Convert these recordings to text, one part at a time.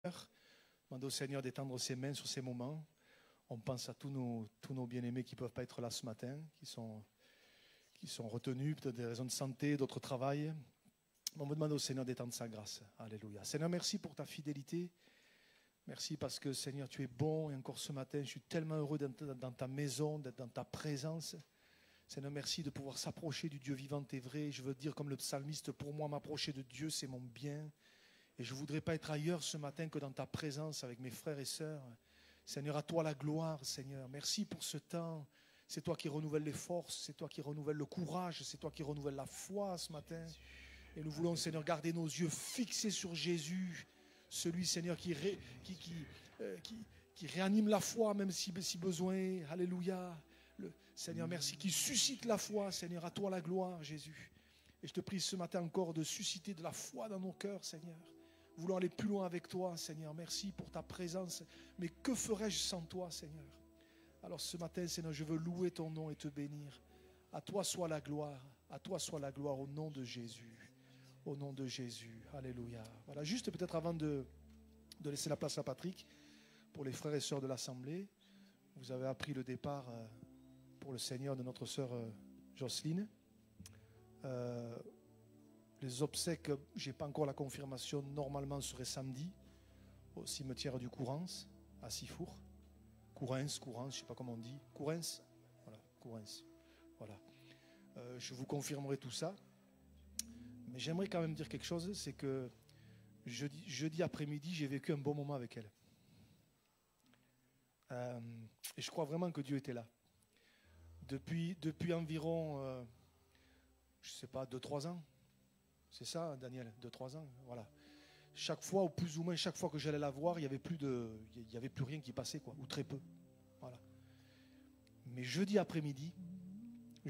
Demande au Seigneur d'étendre ses mains sur ces moments. On pense à tous nos bien-aimés qui ne peuvent pas être là ce matin, qui sont retenus, peut-être des raisons de santé, d'autres travail. On me demande au Seigneur d'étendre sa grâce. Alléluia. Seigneur, merci pour ta fidélité. Merci parce que, Seigneur, tu es bon. Et encore ce matin, je suis tellement heureux d'être dans ta maison, d'être dans ta présence. Seigneur, merci de pouvoir s'approcher du Dieu vivant et vrai. Je veux dire, comme le psalmiste, pour moi, m'approcher de Dieu, c'est mon bien. Et je ne voudrais pas être ailleurs ce matin que dans ta présence avec mes frères et sœurs. Seigneur, à toi la gloire, Seigneur. Merci pour ce temps. C'est toi qui renouvelles les forces, c'est toi qui renouvelles le courage, c'est toi qui renouvelles la foi ce matin. Et nous voulons, Seigneur, garder nos yeux fixés sur Jésus, celui, Seigneur, qui réanime la foi, même si besoin. Alléluia. Seigneur, merci, qui suscite la foi, Seigneur, à toi la gloire, Jésus. Et je te prie ce matin encore de susciter de la foi dans nos cœurs, Seigneur. Nous voulons aller plus loin avec toi, Seigneur. Merci pour ta présence. Mais que ferais-je sans toi, Seigneur? Alors ce matin, Seigneur, je veux louer ton nom et te bénir. À toi soit la gloire. À toi soit la gloire au nom de Jésus. Au nom de Jésus. Alléluia. Voilà, juste peut-être avant de laisser la place à Patrick, pour les frères et sœurs de l'Assemblée, vous avez appris le départ pour le Seigneur de notre sœur Jocelyne. Les obsèques, je n'ai pas encore la confirmation, normalement seraient samedi au cimetière du Courrens, à Sifour. Courrens, je ne sais pas comment on dit. Courrens, voilà, Courrens. Voilà. Je vous confirmerai tout ça. Mais j'aimerais quand même dire quelque chose, c'est que jeudi après-midi, j'ai vécu un bon moment avec elle. Et je crois vraiment que Dieu était là. Depuis environ, je ne sais pas, 2-3 ans. C'est ça, Daniel, 2-3 ans, voilà. Chaque fois, ou plus ou moins chaque fois que j'allais la voir, il n'y avait plus rien qui passait, quoi, ou très peu. Voilà. Mais jeudi après-midi, quand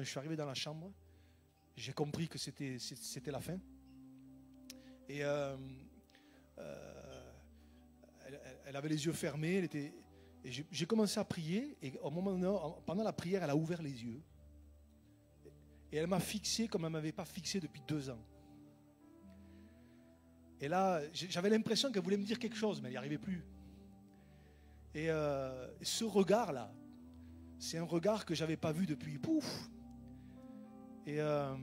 je suis arrivé dans la chambre, j'ai compris que c'était la fin. Et elle avait les yeux fermés, et j'ai commencé à prier, et au moment donné, pendant la prière, elle a ouvert les yeux. Et elle m'a fixé comme elle ne m'avait pas fixé depuis 2 ans. Et là, j'avais l'impression qu'elle voulait me dire quelque chose, mais elle n'y arrivait plus. Et ce regard-là, c'est un regard que je n'avais pas vu depuis pouf. Et en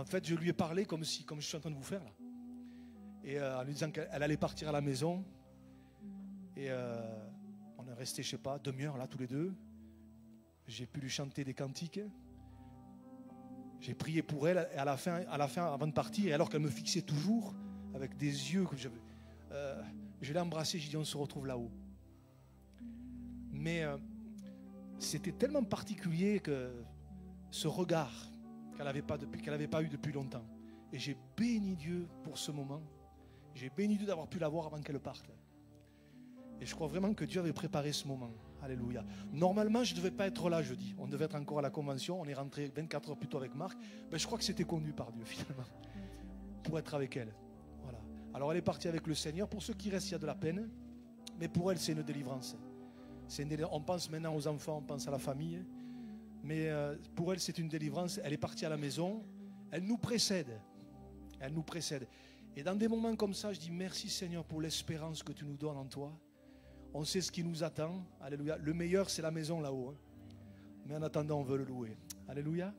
fait, je lui ai parlé comme je suis en train de vous faire là. Et en lui disant qu'elle allait partir à la maison. Et on est resté, je ne sais pas, 1/2 heure là, tous les deux. J'ai pu lui chanter des cantiques. J'ai prié pour elle. Et à la fin, avant de partir, et alors qu'elle me fixait toujours, avec des yeux que je l'ai embrassée, j'ai dit on se retrouve là-haut. Mais c'était tellement particulier que ce regard qu'elle n'avait pas eu depuis longtemps. Et j'ai béni Dieu pour ce moment. J'ai béni Dieu d'avoir pu la voir avant qu'elle parte. Et je crois vraiment que Dieu avait préparé ce moment. Alléluia. Normalement, je ne devais pas être là jeudi. On devait être encore à la convention. On est rentré 24 heures plus tôt avec Marc. Ben, je crois que c'était conduit par Dieu finalement. Pour être avec elle. Voilà. Alors elle est partie avec le Seigneur. Pour ceux qui restent, il y a de la peine. Mais pour elle, c'est une délivrance. On pense maintenant aux enfants, on pense à la famille. Mais pour elle, c'est une délivrance. Elle est partie à la maison. Elle nous précède. Elle nous précède. Et dans des moments comme ça, je dis merci Seigneur pour l'espérance que tu nous donnes en toi. On sait ce qui nous attend. Alléluia. Le meilleur, c'est la maison là-haut. Hein. Mais en attendant, on veut le louer. Alléluia.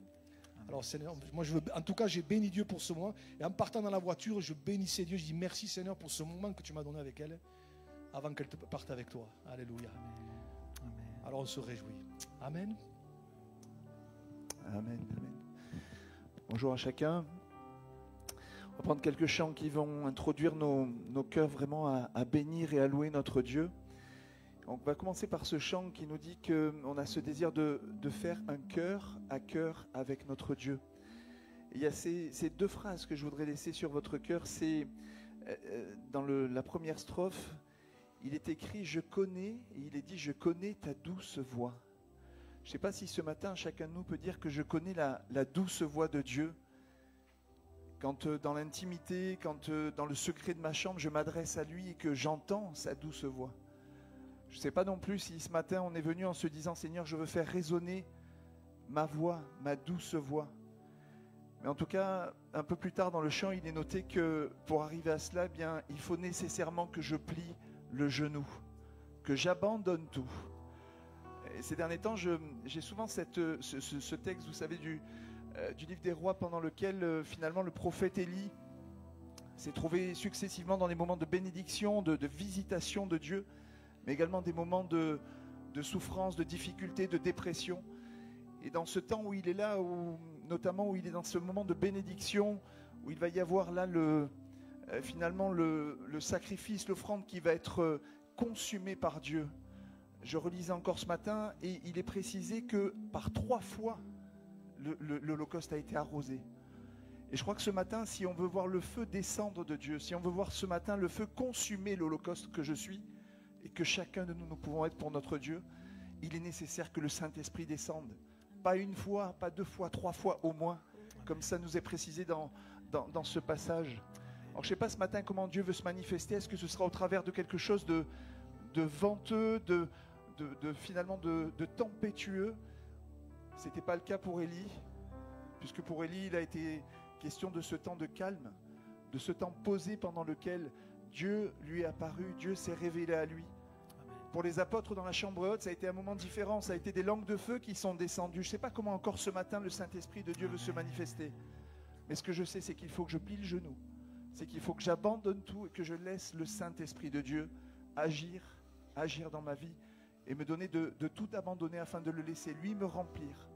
Alors Seigneur, moi en tout cas, j'ai béni Dieu pour ce moment. Et en partant dans la voiture, je bénissais Dieu. Je dis merci Seigneur pour ce moment que tu m'as donné avec elle, avant qu'elle parte avec toi. Alléluia. Amen. Alors on se réjouit. Amen. Amen. Amen. Bonjour à chacun. On va prendre quelques chants qui vont introduire nos cœurs vraiment à bénir et à louer notre Dieu. On va commencer par ce chant qui nous dit qu'on a ce désir de faire un cœur à cœur avec notre Dieu. Et il y a ces 2 phrases que je voudrais laisser sur votre cœur. C'est dans la première strophe, il est écrit « Je connais » et il est dit « Je connais ta douce voix ». Je ne sais pas si ce matin, chacun de nous peut dire que je connais la douce voix de Dieu. Quand dans l'intimité, quand dans le secret de ma chambre, je m'adresse à lui et que j'entends sa douce voix. Je ne sais pas non plus si ce matin on est venu en se disant « Seigneur, je veux faire résonner ma voix, ma douce voix ». Mais en tout cas, un peu plus tard dans le chant, il est noté que pour arriver à cela, eh bien, il faut nécessairement que je plie le genou, que j'abandonne tout. Et ces derniers temps, j'ai souvent ce texte, vous savez, du livre des rois, pendant lequel finalement le prophète Élie s'est trouvé successivement dans des moments de bénédiction, de visitation de Dieu, mais également des moments de souffrance, de difficulté, de dépression. Et dans ce temps où il est là, notamment où il est dans ce moment de bénédiction, où il va y avoir là finalement le sacrifice, l'offrande qui va être consumée par Dieu. Je relisais encore ce matin et il est précisé que par 3 fois, l'Holocauste a été arrosé. Et je crois que ce matin, si on veut voir le feu descendre de Dieu, si on veut voir ce matin le feu consumer l'Holocauste que je suis, et que chacun de nous pouvons être pour notre Dieu, il est nécessaire que le Saint-Esprit descende. Pas 1 fois, pas 2 fois, 3 fois au moins, comme ça nous est précisé dans ce passage. Alors je ne sais pas ce matin comment Dieu veut se manifester. Est-ce que ce sera au travers de quelque chose de venteux, finalement de tempétueux? Ce n'était pas le cas pour Élie, puisque pour Élie, il a été question de ce temps de calme, de ce temps posé pendant lequel Dieu lui est apparu, Dieu s'est révélé à lui. Pour les apôtres dans la chambre haute, ça a été un moment différent, ça a été des langues de feu qui sont descendues. Je ne sais pas comment encore ce matin le Saint-Esprit de Dieu veut se manifester. Mais ce que je sais, c'est qu'il faut que je plie le genou, c'est qu'il faut que j'abandonne tout et que je laisse le Saint-Esprit de Dieu agir dans ma vie et me donner de tout abandonner afin de le laisser lui me remplir.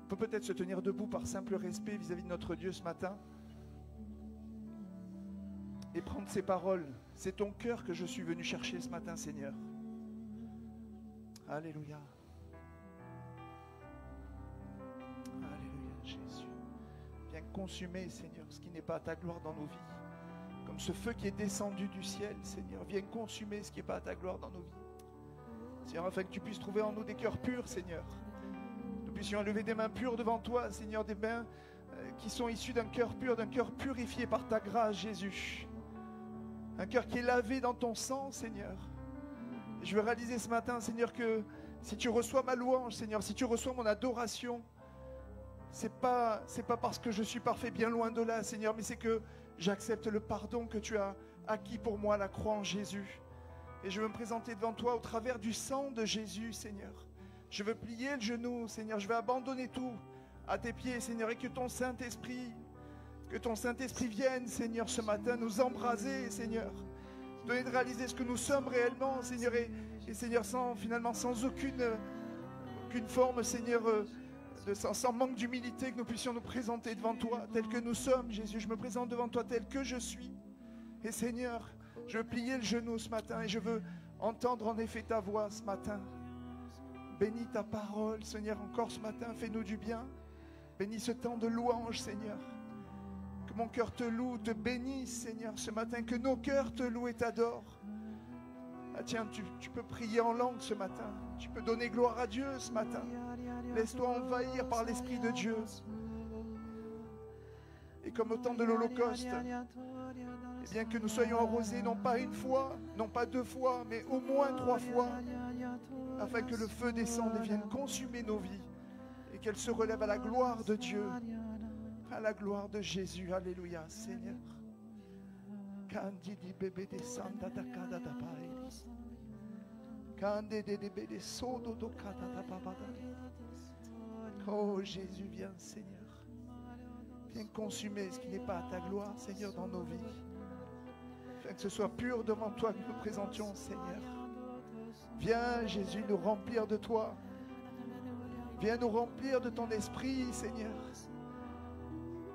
On peut peut-être se tenir debout par simple respect vis-à-vis de notre Dieu ce matin et prendre ces paroles. C'est ton cœur que je suis venu chercher ce matin, Seigneur. Alléluia. Alléluia, Jésus. Viens consumer, Seigneur, ce qui n'est pas à ta gloire dans nos vies. Comme ce feu qui est descendu du ciel, Seigneur. Viens consumer ce qui n'est pas à ta gloire dans nos vies. Seigneur, afin que tu puisses trouver en nous des cœurs purs, Seigneur. Nous puissions lever des mains pures devant toi, Seigneur, des mains qui sont issues d'un cœur pur, d'un cœur purifié par ta grâce, Jésus. Un cœur qui est lavé dans ton sang, Seigneur. Et je veux réaliser ce matin, Seigneur, que si tu reçois ma louange, Seigneur, si tu reçois mon adoration, c'est pas parce que je suis parfait, bien loin de là, Seigneur, mais c'est que j'accepte le pardon que tu as acquis pour moi à la croix en Jésus. Et je veux me présenter devant toi au travers du sang de Jésus, Seigneur. Je veux plier le genou, Seigneur. Je veux abandonner tout à tes pieds, Seigneur, et que ton Saint-Esprit vienne, Seigneur, ce matin, nous embraser, Seigneur. Donner de réaliser ce que nous sommes réellement, Seigneur, et Seigneur, sans aucune forme, Seigneur, sans manque d'humilité, que nous puissions nous présenter devant toi, tel que nous sommes, Jésus. Je me présente devant toi tel que je suis. Et Seigneur, je veux plier le genou ce matin et je veux entendre en effet ta voix ce matin. Bénis ta parole, Seigneur, encore ce matin, fais-nous du bien. Bénis ce temps de louange, Seigneur. Que mon cœur te loue, te bénisse, Seigneur, ce matin. Que nos cœurs te louent et t'adorent. Ah tiens, tu peux prier en langue ce matin. Tu peux donner gloire à Dieu ce matin. Laisse-toi envahir par l'Esprit de Dieu. Et comme au temps de l'Holocauste, eh bien que nous soyons arrosés non pas 1 fois, non pas 2 fois, mais au moins 3 fois, afin que le feu descende et vienne consumer nos vies et qu'elle se relève à la gloire de Dieu, à la gloire de Jésus. Alléluia, Seigneur. Oh Jésus, viens, Seigneur. Viens consumer ce qui n'est pas à ta gloire, Seigneur, dans nos vies. Afin que ce soit pur devant toi que nous présentions, Seigneur. Viens, Jésus, nous remplir de toi. Viens nous remplir de ton esprit, Seigneur.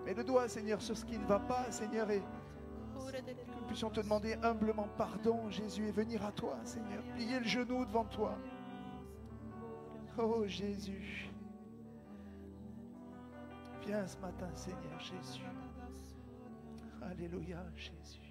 Mets le doigt, Seigneur, sur ce qui ne va pas, Seigneur, et que nous puissions te demander humblement pardon, Jésus, et venir à toi, Seigneur. Plier le genou devant toi. Oh Jésus. Viens ce matin, Seigneur Jésus. Alléluia, Jésus.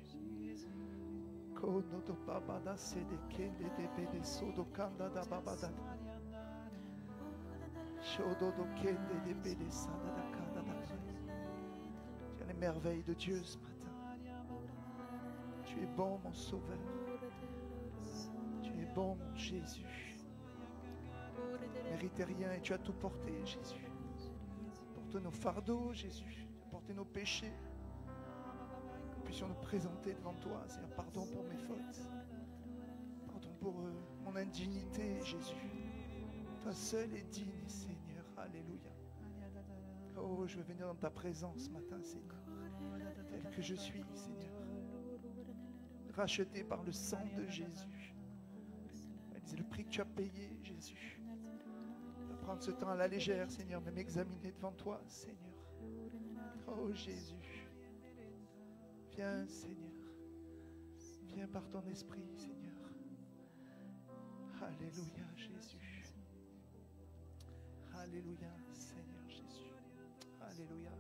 Viens les merveilles de Dieu ce matin. Tu es bon, mon Sauveur. Tu es bon, mon Jésus. Tu ne méritais rien et tu as tout porté, Jésus. Porte nos fardeaux, Jésus. porter nos péchés. Nous puissions nous présenter devant toi, Seigneur. Pardon pour mes fautes. Pardon pour mon indignité, Jésus. Toi seul est digne, Seigneur. Alléluia. Oh, je veux venir dans ta présence ce matin, Seigneur. Tel que je suis, Seigneur. Racheté par le sang de Jésus. C'est le prix que tu as payé, Jésus. Je vais prendre ce temps à la légère, Seigneur, mais m'examiner devant toi, Seigneur. Oh, Jésus. Viens, Seigneur. Viens par ton esprit, Seigneur. Alléluia, Jésus. Alléluia, Seigneur Jésus. Alléluia,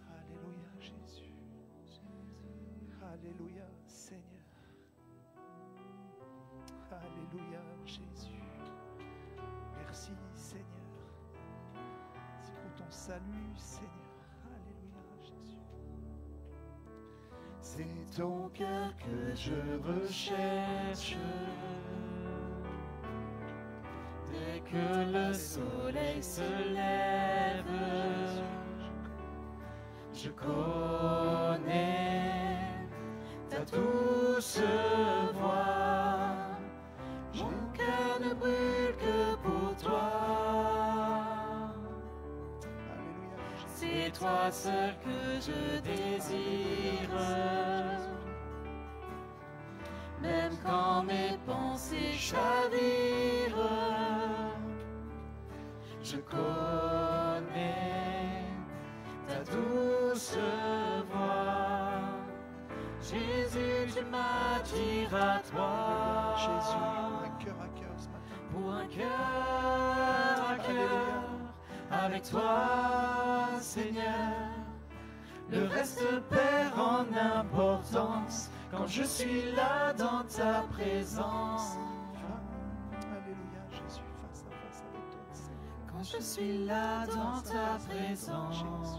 Alléluia, Jésus. Alléluia, Seigneur. Alléluia, Jésus. Merci, Seigneur. C'est pour ton salut, Seigneur. Alléluia, Jésus. C'est ton cœur que je recherche. Dès que le soleil se lève, je connais ta douce voix. Mon cœur ne brûle que pour toi. C'est toi seul que je désire. Même quand mes pensées chavirent, je connais ta douce voix. Jésus, tu m'attires à toi. Jésus, un cœur à cœur ce matin. Pour un cœur à cœur avec toi, Seigneur. Le reste perd en importance quand je suis là dans ta présence. Alléluia, Jésus, face à face avec toi, Seigneur. Quand je suis là dans ta présence. Alléluia,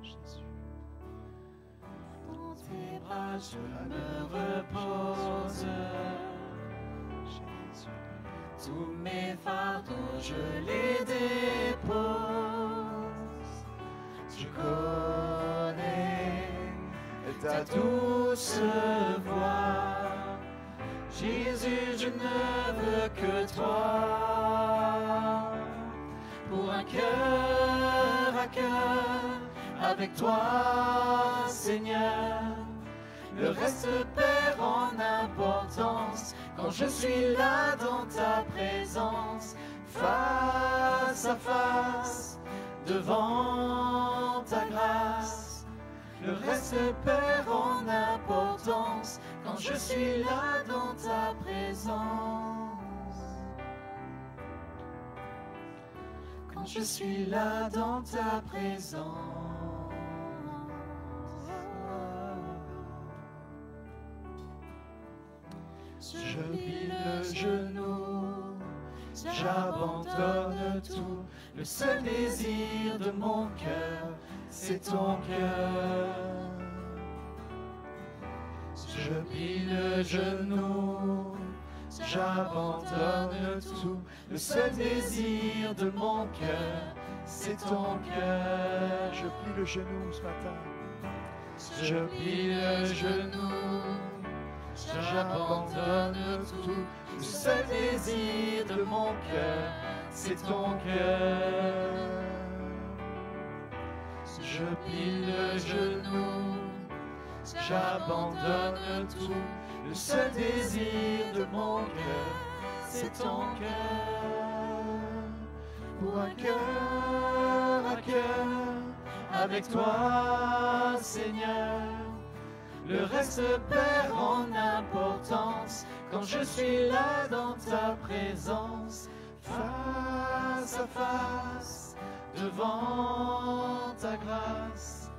Jésus. Dans tes bras je me repose. Jésus. Tous mes fardeaux je les dépose. Je connais ta douce voix. Jésus, je ne veux que toi. Pour un cœur à cœur avec toi, Seigneur. Le reste perd en importance quand je suis là dans ta présence. Face à face, devant ta grâce. Le reste perd en importance quand je suis là dans ta présence. Quand je suis là dans ta présence. Je plie le genou, j'abandonne tout. Le seul désir de mon cœur, c'est ton cœur. Je plie le genou, j'abandonne tout. Le seul désir de mon cœur, c'est ton cœur. Je plie le genou ce matin. Je plie le genou, j'abandonne tout. Le seul désir de mon cœur, c'est ton cœur. Je plie le genou, j'abandonne tout. Le seul désir de mon cœur, c'est ton cœur. Pour un cœur à cœur avec toi, Seigneur. Le reste perd en importance quand je suis là dans ta présence. Face à face, devant ta grâce.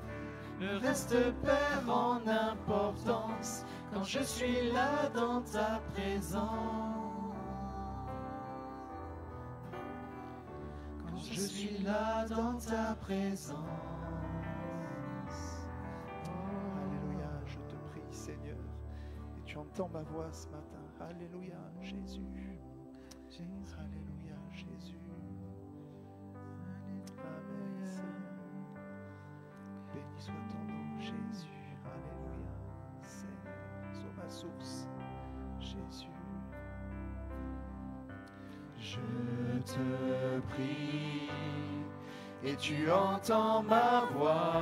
Le reste perd en importance quand je suis là dans ta présence. Quand je suis là dans ta présence. Alléluia, je te prie, Seigneur. Et tu entends ma voix ce matin. Alléluia, Jésus. Alléluia, Jésus. Béni soit ton nom, Jésus. Alléluia. Seigneur, sois ma source. Jésus. Je te prie et tu entends ma voix.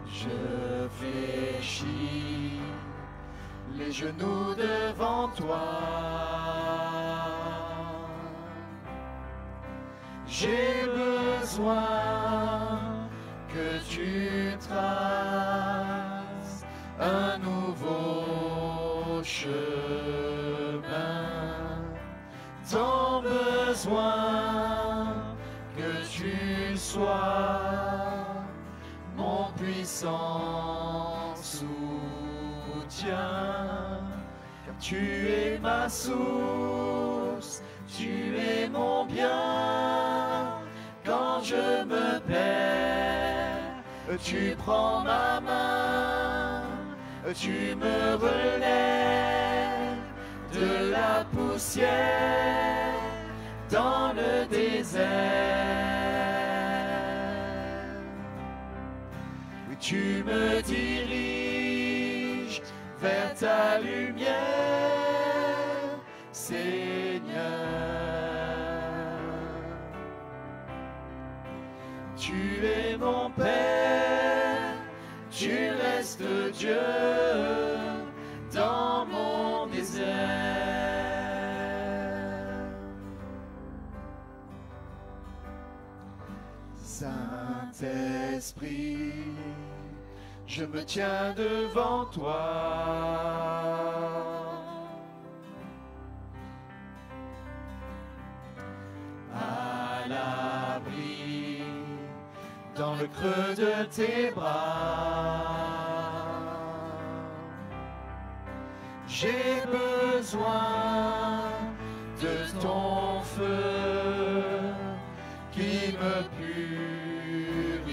Je fléchis les genoux devant toi. J'ai besoin que tu traces un nouveau chemin. Tant besoin que tu sois mon puissant soutien, car tu es ma source, tu es mon bien. Quand je me perds, tu prends ma main, tu me relèves de la poussière dans le désert. Oui, tu me diriges vers ta lumière, Seigneur. Tu es mon Père, tu restes Dieu dans mon désert. Saint-Esprit, je me tiens devant toi. À l'abri dans le creux de tes bras, j'ai besoin de ton feu qui me purifie.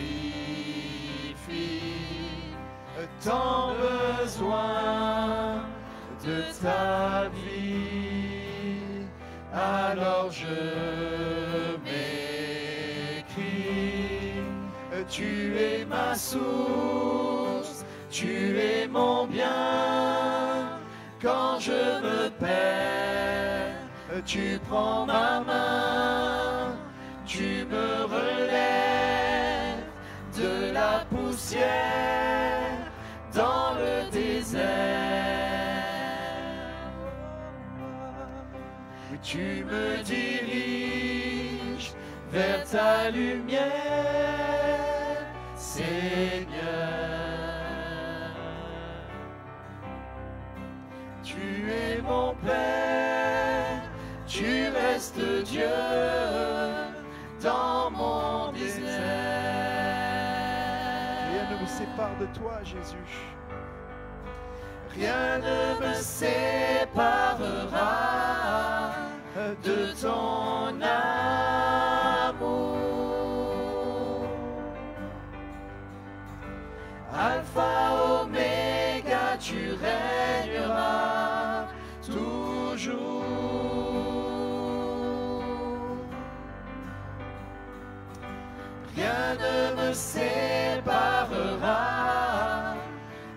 Tant besoin de ta vie, alors je m'écrie. Tu es ma source, tu es mon bien. Quand je me perds, tu prends ma main, tu me relèves de la poussière dans le désert. Oui, tu me diriges vers ta lumière, Seigneur. Tu es mon Père, tu restes Dieu dans mon désert. Rien ne me sépare de toi, Jésus. Rien ne me séparera de ton amour. Alpha, Oméga, tu régneras toujours. Rien ne me séparera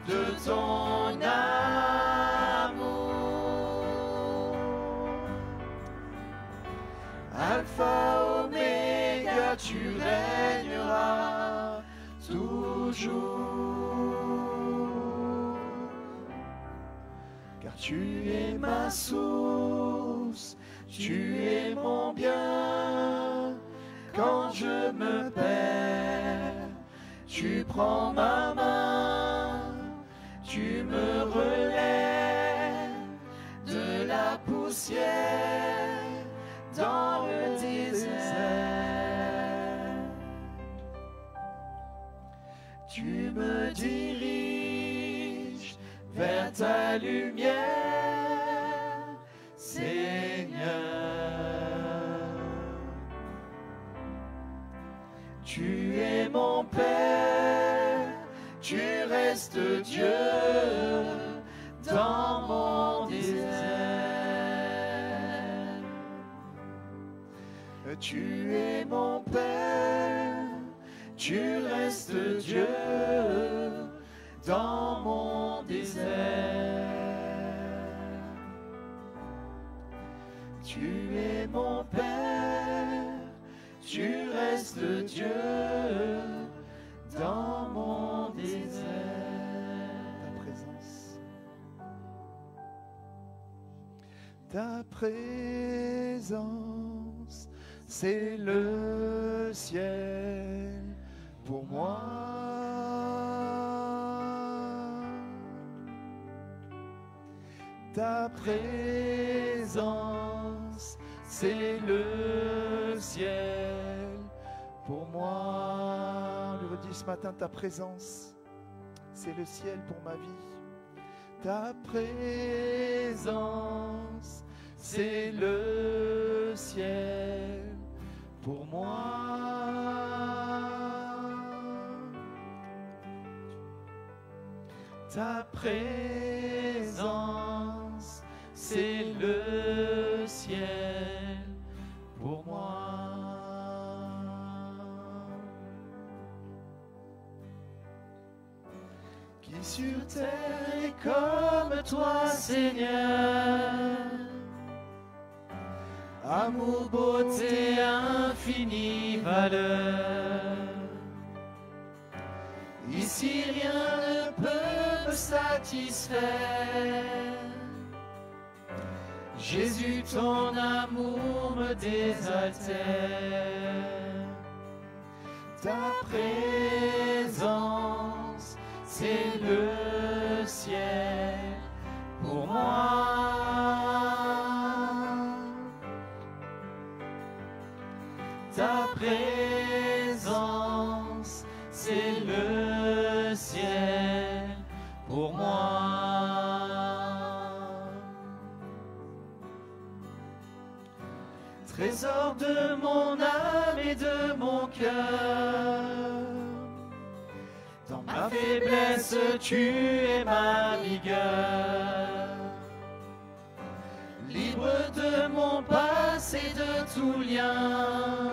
de ton amour. Alpha, Oméga, tu régneras toujours. Car tu es ma source, tu es mon bien. Quand je me perds, tu prends ma main, tu me relèves de la poussière dans le désert. Tu me diriges vers ta lumière, Seigneur. Tu es mon Père, tu restes Dieu dans mon désert. Tu es mon Père, tu restes Dieu dans mon désert. Tu es mon Père, tu restes Dieu dans mon désert. Ta présence, c'est le ciel pour moi. Ta présence, c'est le ciel pour moi. On le redit ce matin, ta présence, c'est le ciel pour ma vie. Ta présence, c'est le ciel pour moi. Ta présence, c'est le ciel pour moi. Qui sur terre est comme toi, Seigneur? Amour, beauté, infinie valeur. Ici rien ne peut me satisfaire. Jésus, ton amour me désaltère. Ta présence, c'est le ciel pour moi. Ta présence, c'est le ciel pour moi. Trésor de mon âme et de mon cœur, dans ma faiblesse, tu es ma vigueur. Libre de mon passé, de tout lien,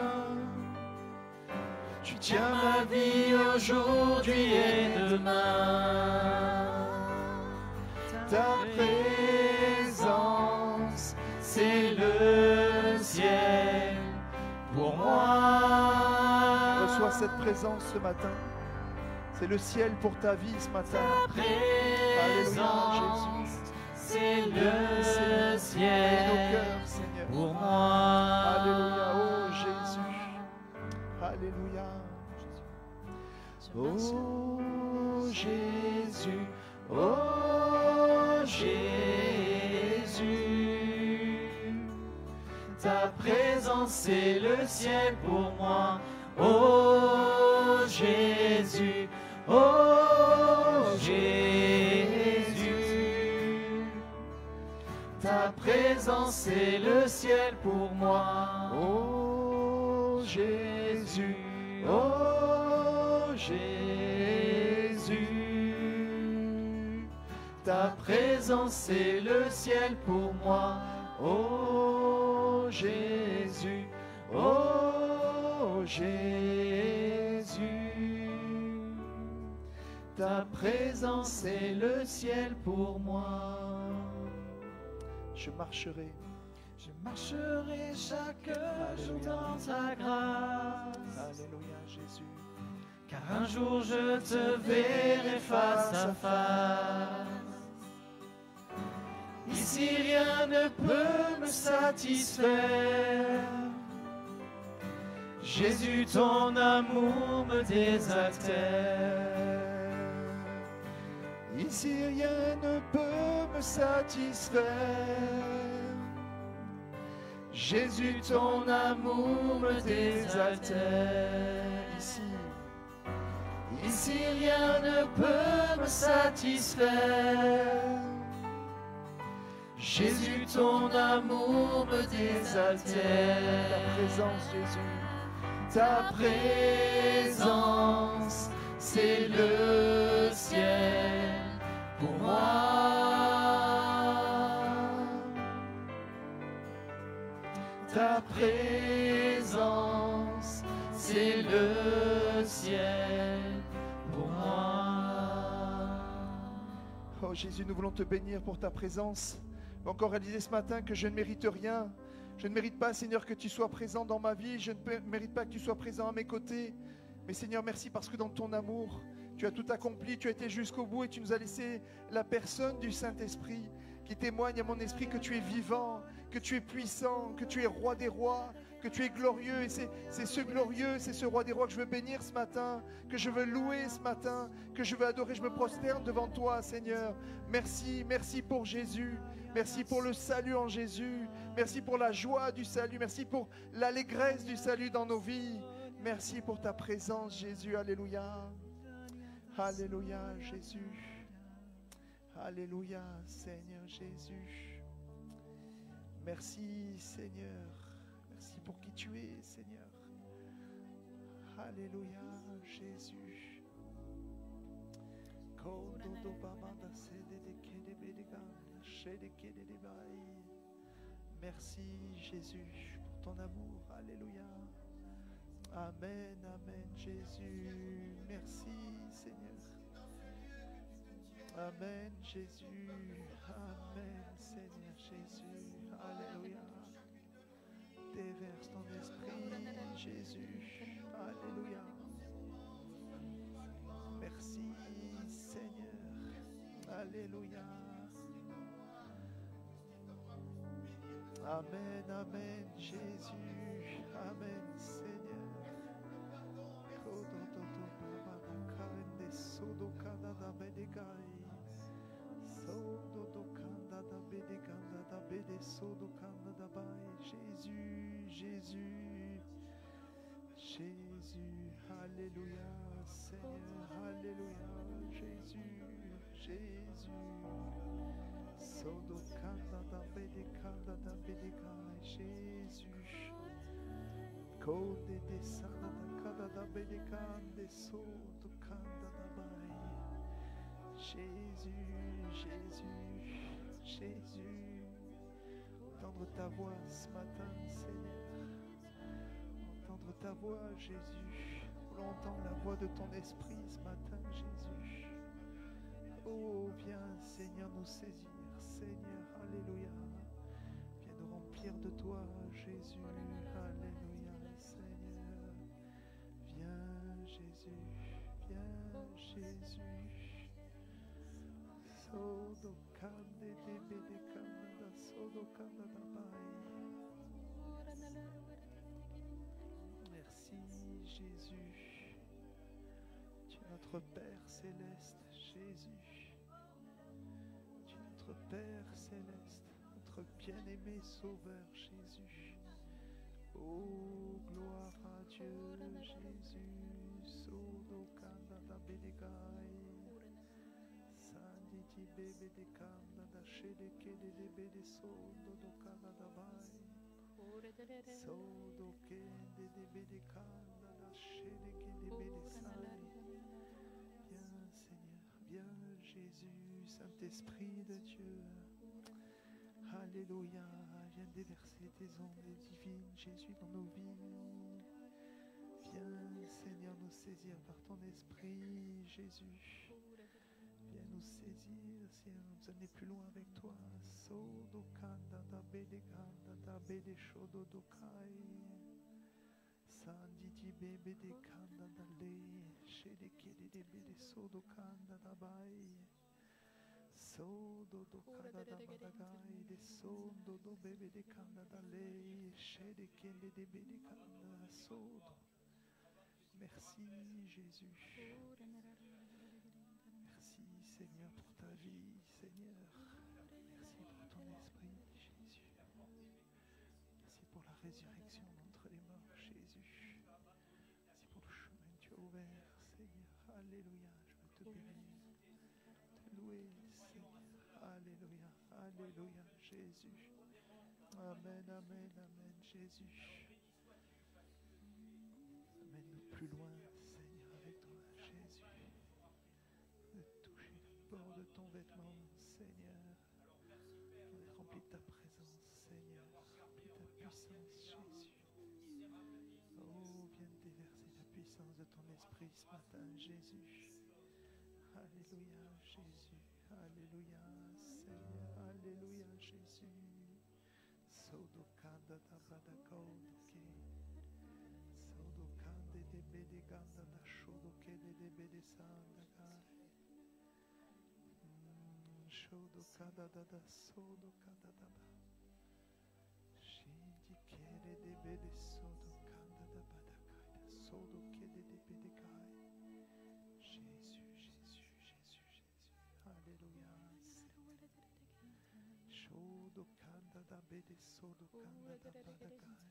tu tiens ma vie aujourd'hui et demain. Ta présence, c'est le ciel pour moi. Reçois cette présence ce matin. C'est le ciel pour ta vie ce matin. Ta présence, c'est le ciel nos cœurs, Seigneur. pour moi. Alléluia, oh Jésus. Alléluia. Oh Jésus, oh Jésus, ta présence c'est le ciel pour moi. Oh Jésus, oh Jésus, ta présence c'est le ciel pour moi. Oh Jésus, Oh Jésus, ta présence c'est le ciel pour moi. Oh Jésus, oh Jésus, ta présence c'est le ciel pour moi. je marcherai. Je marcherai chaque jour dans ta grâce. Alléluia, Jésus. Car un jour je te verrai face à face. Ici rien ne peut me satisfaire. Jésus, ton amour me désaltère. Ici rien ne peut me satisfaire. Jésus, ton amour me désaltère. Ici rien ne peut me satisfaire. Jésus, ton amour me désaltère. Ta présence, Jésus. Ta présence, c'est le ciel pour moi. Ta présence, c'est le ciel pour moi. Oh Jésus, nous voulons te bénir pour ta présence. J'ai encore réalisé ce matin que je ne mérite rien. Je ne mérite pas, Seigneur, que tu sois présent dans ma vie. Je ne mérite pas que tu sois présent à mes côtés. Mais Seigneur, merci parce que dans ton amour, tu as tout accompli, tu as été jusqu'au bout et tu nous as laissé la personne du Saint-Esprit qui témoigne à mon esprit que tu es vivant, que tu es puissant, que tu es roi des rois, que tu es glorieux. Et c'est ce glorieux, c'est ce roi des rois que je veux bénir ce matin, que je veux louer ce matin, que je veux adorer. Je me prosterne devant toi, Seigneur. Merci, merci pour Jésus. Merci pour le salut en Jésus. Merci pour la joie du salut. Merci pour l'allégresse du salut dans nos vies. Merci pour ta présence, Jésus. Alléluia. Alléluia, Jésus. Alléluia, Seigneur Jésus. Merci, Seigneur. Merci pour qui tu es, Seigneur. Alléluia, Jésus. Merci, Jésus, pour ton amour. Alléluia. Amen, amen, Jésus. Merci, Seigneur. Amen, Jésus. Amen, Seigneur Jésus. Alléluia. Déverse ton esprit, Jésus. Alléluia. Merci, Seigneur. Alléluia. Amen, amen, Jésus. Amen, Seigneur. Jésus, Jésus, Jésus, Alléluia, Seigneur, Alléluia, Jésus, Jésus. Jésus. Code de sana da kada da bedekande so do kanda da bai. Jésus, Jésus, Jésus. Entendre ta voix ce matin, Seigneur. Entendre ta voix, Jésus. Voulons entendre la voix de ton esprit ce matin, Jésus. Oh, viens, Seigneur, nous saisir. Seigneur, Alléluia. Viens nous remplir de toi, Jésus. Alléluia, Seigneur. Viens, Jésus. Viens, Jésus. Sodo kande de bede kanda, sodo kanda da bai. Merci, Jésus. Tu es notre Père céleste, Jésus. Tu es notre Père céleste, notre bien-aimé Sauveur, Jésus. Oh, gloire à Dieu, Jésus. Sodo kanda da bedegai. Sanditi bebe de kanda da shede kede de bede sodo do kanda da bai. Sodo kende de bede kanda da shede kede bede sai. Viens, Seigneur, viens, Jésus, Saint-Esprit de Dieu. Alléluia, viens déverser tes ondes divines, Jésus, dans nos vies. Viens, Seigneur, nous saisir par ton esprit, Jésus. Viens nous saisir, Seigneur, nous amener plus loin avec toi. Sodo kanda da bede kanda da bede shodo do kai. Sanditi bebe de kanda da le. Shede kede de bede sodo kanda da bai. Sodo do kanda da badagai. De sodo do bebe de kanda da le. Shede kede de bede kanda sodo. Merci Jésus. Merci Seigneur pour ta vie, Seigneur. Merci pour ton esprit, Jésus. Merci pour la résurrection d'entre les morts, Jésus. Merci pour le chemin que tu as ouvert, Seigneur. Alléluia, je veux te bénir, te louer, Seigneur. Alléluia, Alléluia, Jésus. Amen, amen, amen, Jésus. Amène-nous plus loin, Seigneur, avec toi, Jésus. De toucher le bord de ton vêtement, Seigneur. On est rempli de ta présence, Seigneur. Rempli de ta puissance, Jésus. Oh, viens déverser la puissance de ton esprit ce matin, Jésus. Alléluia, Jésus. Alléluia, Seigneur. Alléluia, Jésus. Sodokanda da badakodoke. Sodokande de bediganda da shodoke de bedesandagai. Shodokada da sodokada da ba. Shindikere de bede sodokanda da badakai. Sodokede de bedekai. Jésus, Jésus, Jésus, Jésus. Alléluia. Shodokanda da bede sodokanda da badakai.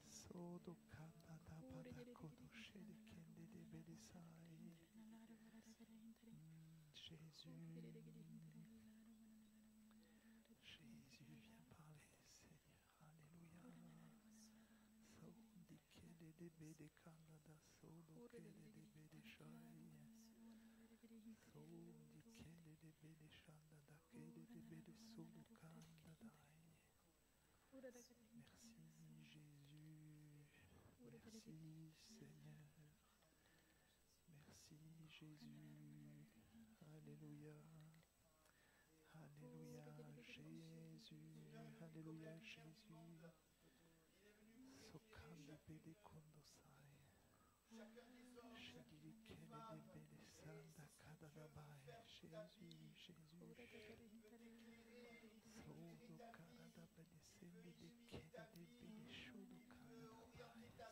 Sodokanda da badakodo shedekende de bedesai. Jésus, Jésus, viens parler, Seigneur. Alléluia. Sondikede de bedekanda da sodokede de bedeshai. Sondikede de bedeshanda da kede de bedesodokanda dai. Merci Jésus. Merci Seigneur. Merci Jésus. Alléluia. Alléluia Jésus. Alléluia Jésus. Sokanda bede kondosai. Shedili kele de bede sanda kada dabai. Jésus, Jésus. Sodo kada da bede sende de kele de bede shodo kada dabai.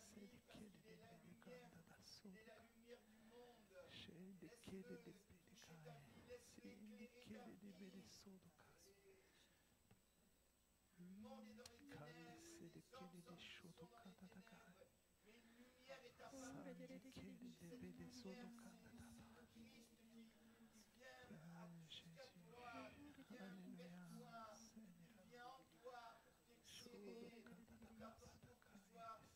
Sede kele de bede kanda da sodo. Shede kele de bede kai. Sende kele de bede sodo kai. Kande sede kele de shodo kada da kai. Sande kele de bede sodo kada da ba. Jésus, Alléluia, Seigneur. Shodo kada da ba da kai.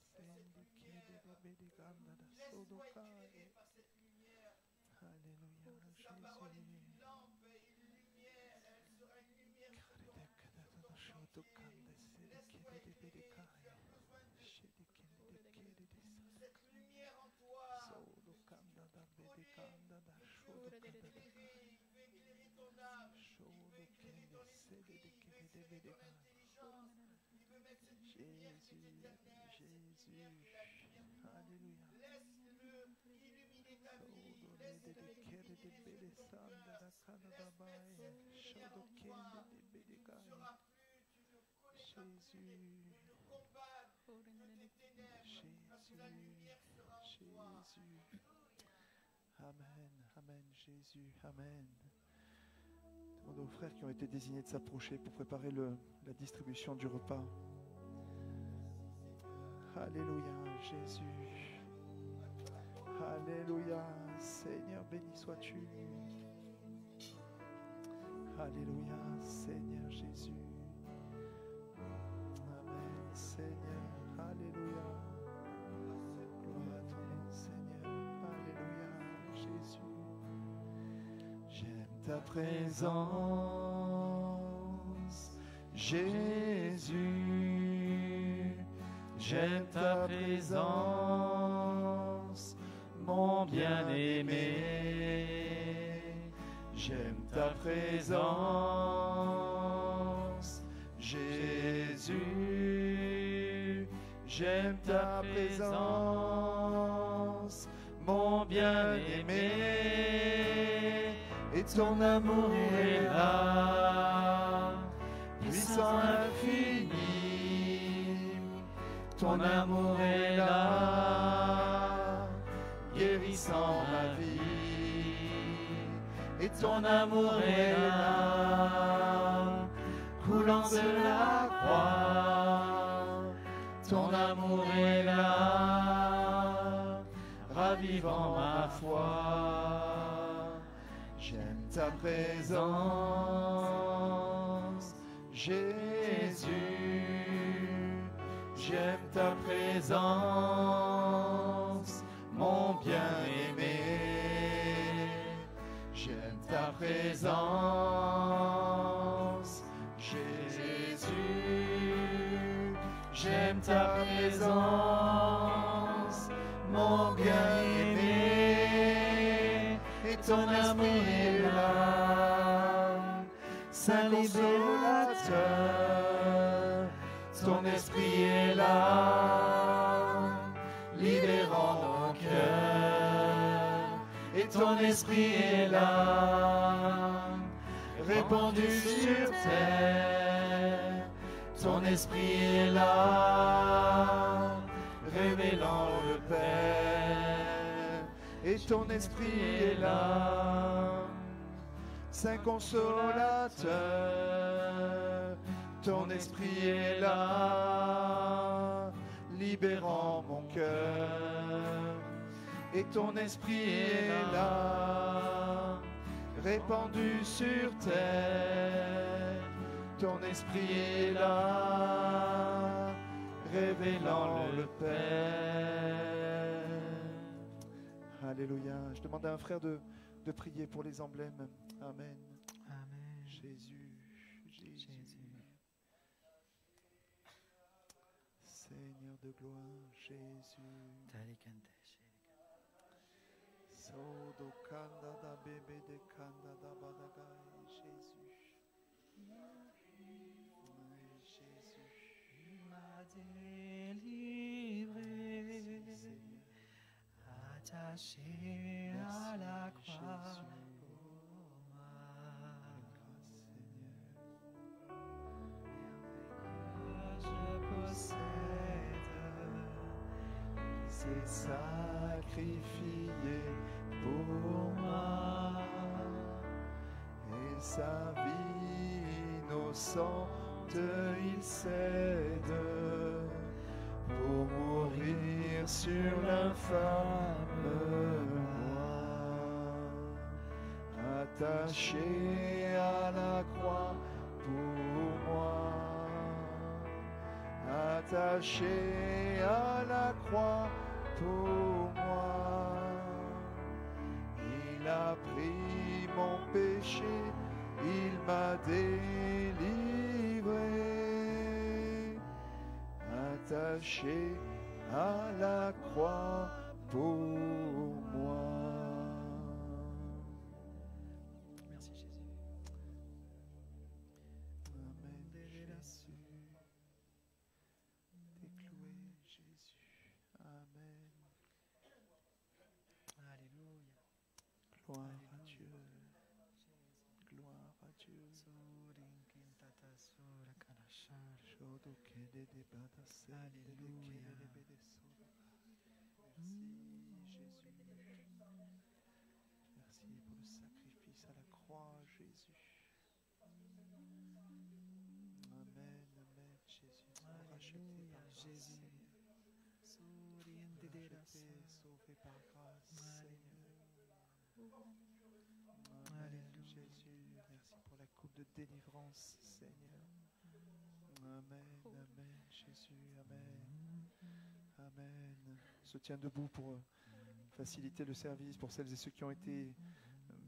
Sende kele de bede kanda da sodo kai. Alléluia, Jésus. Shodo kande sede kele de bede kai. Shede kele de kele de sada. Sodo kanda da bede kanda da shodo kada da kai. Shodo kele sede de kele de bede kai. Jésus, Jésus. Alléluia. Sodo lede de kele de bede sanda da kada da bai. Shodo kele de bede kai. Jésus, Jésus, Jésus. Amen, Amen, Jésus, Amen. Demandons aux frères qui ont été désignés de s'approcher pour préparer la distribution du repas. Alléluia, Jésus. Alléluia, Seigneur, béni sois-tu. Alléluia, Seigneur Jésus. Amen, Seigneur. Alléluia. Gloire à ton nom, Seigneur. Alléluia, Jésus. J'aime ta présence, Jésus. J'aime ta présence, mon bien-aimé. J'aime ta présence, Jésus. J'aime ta présence, mon bien-aimé. Et ton amour est là, puissant infini. Ton amour est là, guérissant ma vie. Et ton amour est là, coulant de la croix. Ton amour est là, ravivant ma foi. J'aime ta présence, Jésus. J'aime ta présence, mon bien-aimé. J'aime ta présence, Jésus. J'aime ta présence, mon bien-aimé, et ton amour est là, Saint libérateur, ton esprit est là, libérant nos cœurs, et ton esprit est là, répandu sur terre, ton esprit est là, révélant le Père, et ton esprit est là, Saint consolateur, ton esprit est là, libérant mon cœur, et ton esprit est là, répandu sur terre, ton esprit est là, révélant le Père. Alléluia. Je demande à un frère de prier pour les emblèmes. Amen. Amen. Jésus. Seigneur de gloire, Jésus. Sodo kanda da bébé de kanda da badagai, Jésus. Jésus. M'a délivré, attaché à la croix. C'est sacrifié pour moi, et sa vie innocente il cède pour mourir sur l'infâme croix, attaché à la croix pour moi, attaché à la croix pour moi. Il a pris mon péché, il m'a délivré, attaché à la croix pour moi. Merci Jésus. Amen, Jésus. T'es cloué, Jésus. Amen. Alléluia. Gloire à Dieu. Gloire à Dieu. Alléluia. Merci pour le sacrifice à la croix, Jésus. Amen, amen, Jésus. Racheté par Jésus. racheté, sauvé par grâce, Seigneur. Amen, Jésus. Merci pour la coupe de délivrance, Seigneur. Amen, amen, Jésus, amen. Amen. On se tient debout pour faciliter le service pour celles et ceux qui ont été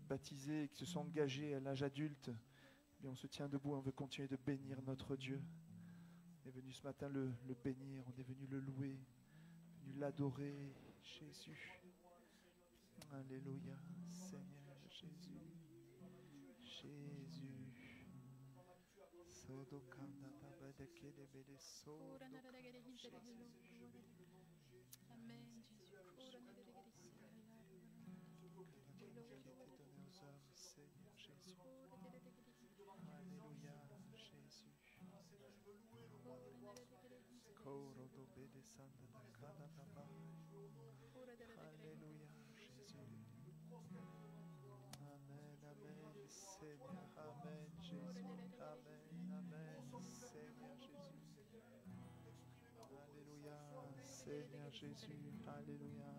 baptisés et qui se sont engagés à l'âge adulte. Et on se tient debout, on veut continuer de bénir notre Dieu. On est venu ce matin le bénir, on est venu le louer, venu l'adorer, Jésus. Alléluia, Seigneur Jésus. Jésus. Sodokanda tabadeke de bede sodo. Amen, Jésus. Qui était donné aux hommes, Seigneur Jésus. Alléluia, Jésus. Koro do bede sanda da kada taba. Alléluia, Jésus. Amen, amen, Seigneur. Amen, Jésus. Amen, amen, Seigneur Jésus. Alléluia, Seigneur Jésus. Alléluia.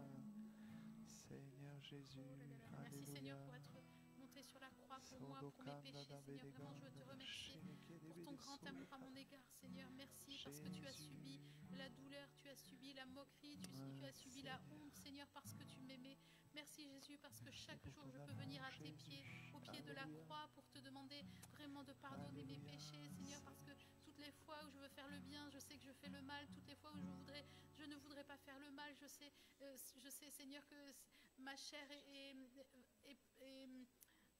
Seigneur Jésus. Merci Seigneur Alléluia. pour être monté sur la croix pour moi, pour mes péchés. Seigneur, vraiment je te remercie pour ton grand amour à mon égard. Seigneur, merci parce que tu as subi la douleur, tu as subi la moquerie, tu as subi la honte, Seigneur, parce que tu m'aimais. Merci Jésus parce que chaque jour je peux venir à tes pieds, au pied de la croix pour te demander vraiment de pardonner mes péchés, Seigneur, parce que toutes les fois où je veux faire le bien, je sais que je fais le mal. Toutes les fois où je ne voudrais pas faire le mal, je sais, Seigneur, que ma chair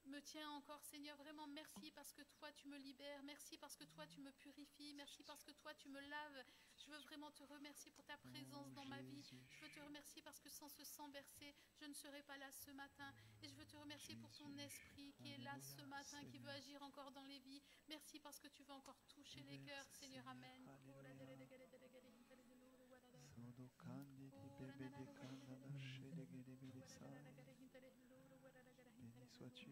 me tient encore. Seigneur, vraiment merci parce que toi tu me libères, merci parce que toi tu me purifies, merci parce que toi tu me laves. Je veux vraiment te remercier pour ta présence dans ma vie. Je veux te remercier parce que sans ce sang versé, je ne serais pas là ce matin. Et je veux te remercier pour ton esprit qui est là ce matin, qui veut agir encore dans les vies. Merci parce que tu veux encore toucher les cœurs, Seigneur. Amen. Béni sois-tu,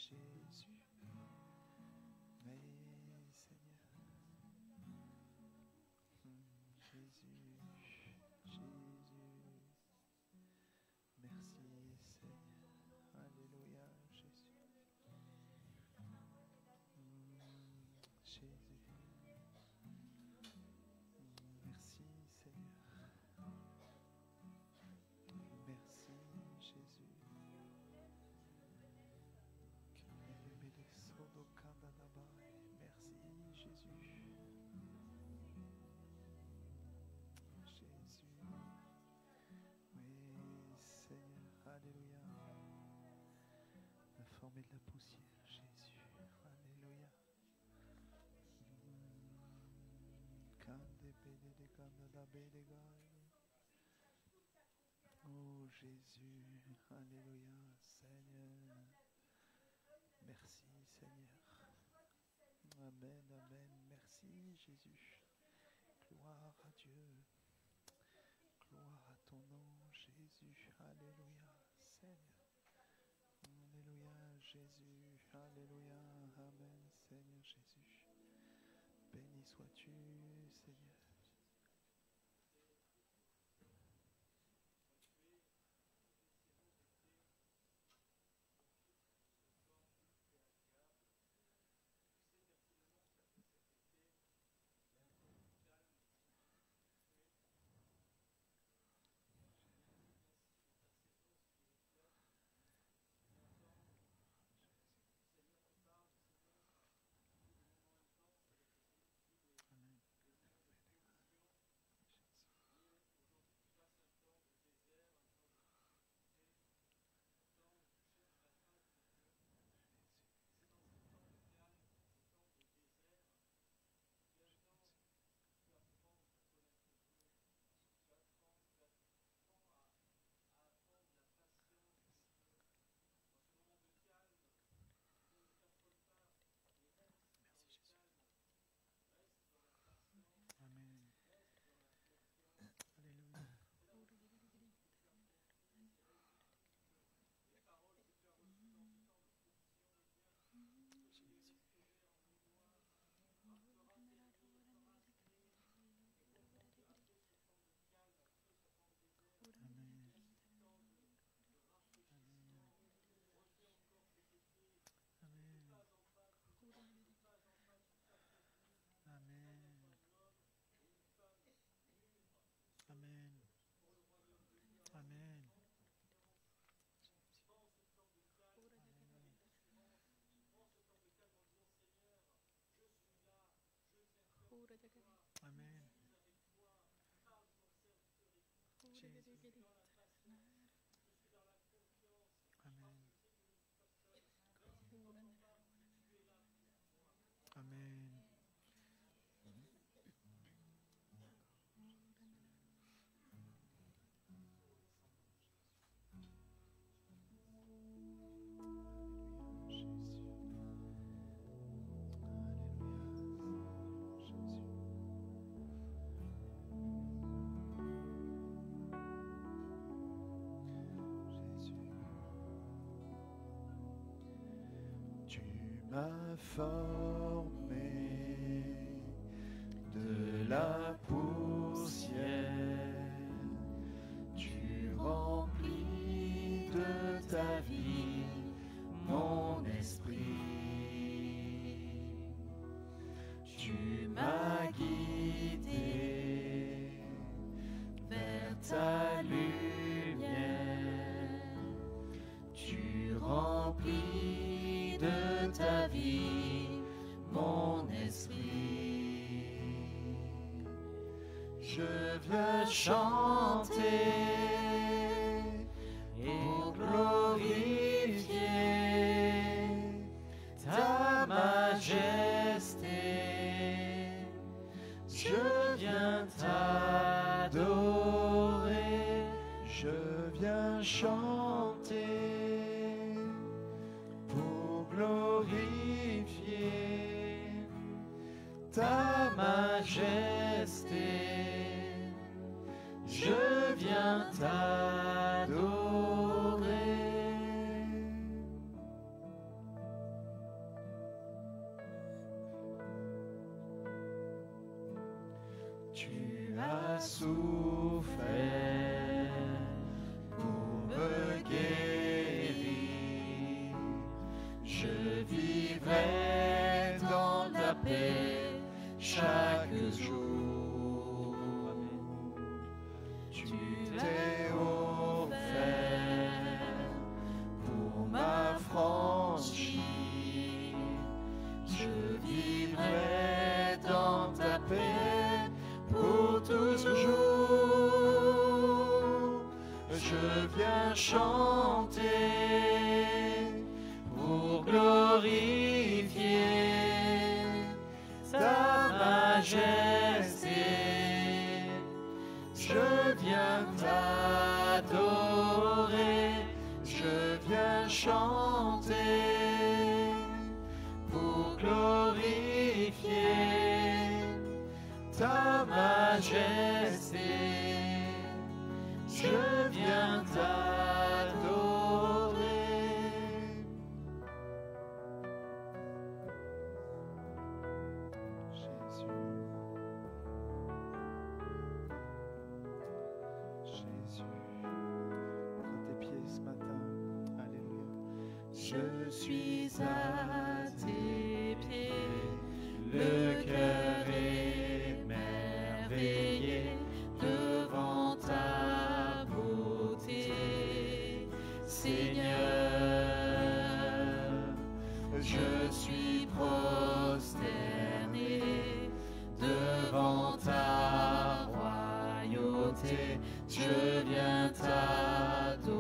Jésus. Merci, Seigneur. Merci, Jésus. Jésus, oui, Seigneur. Jésus, Jésus, merci, Seigneur. Alléluia, Jésus. Jésus, merci, Seigneur. Merci, Jésus. Merci Jésus. Jésus. Oui, Seigneur. Alléluia. La forme et de la poussière, Jésus. Alléluia. Oh Jésus. Alléluia. Seigneur. Merci Seigneur. Amen, amen. Merci Jésus. Gloire à Dieu. Gloire à ton nom, Jésus. Alléluia, Seigneur. Alléluia, Jésus. Alléluia. Amen, Seigneur Jésus. Béni sois-tu, Seigneur. m'as formé de la poussière, tu remplis de ta vie mon esprit, tu m'as guidé vers ta lumière, tu remplis de ta vie mon esprit. Je viens chanter pour glorifier ta majesté. Je viens t'adorer, je viens chanter pour glorifier ta majesté. Je viens t'adorer. Tu as souffert pour me guérir. Je vivrai dans ta paix chaque jour. Tu t'es offert pour m'affranchir. Je vivrai dans ta paix pour toujours. Je viens chanter pour glorifier ta majesté. Je viens t'adorer, je viens chanter pour glorifier ta majesté. Je viens t'adorer. Jésus. Jésus, prends tes pieds ce matin. Alléluia. Je suis à tes pieds, le cœur émerveillé devant ta beauté, Seigneur. Je suis prosterné devant ta royauté. Je viens t'adorer,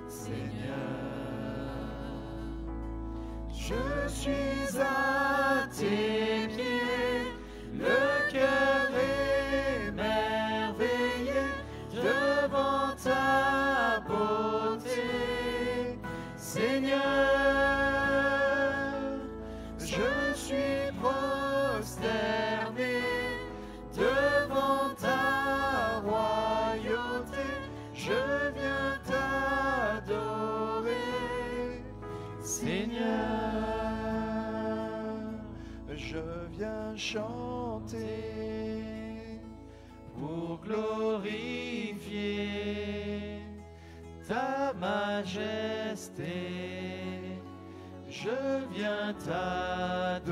Seigneur. Je suis à tes pieds, le cœur émerveillé devant ta beauté, Seigneur. Je suis prosterné devant ta royauté. Je viens t'adorer, Seigneur. Je viens chanter Pour glorifier ta majesté, je viens t'adorer,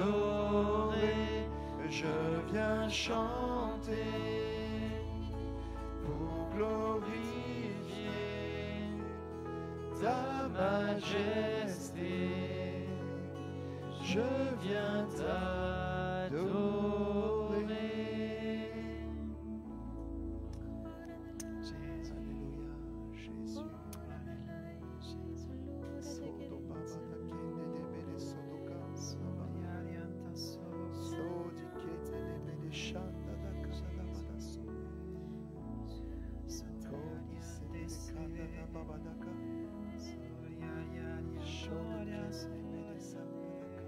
je viens chanter pour glorifier ta majesté, je viens t'adorer. Alléluia, Jésus. Sodo baba da kende de bele sodo kansa bayarianta sodi kete de bele shanda da kada da bada so. Sodi se de kada da baba da ka. Shoria se bele sanda da ka.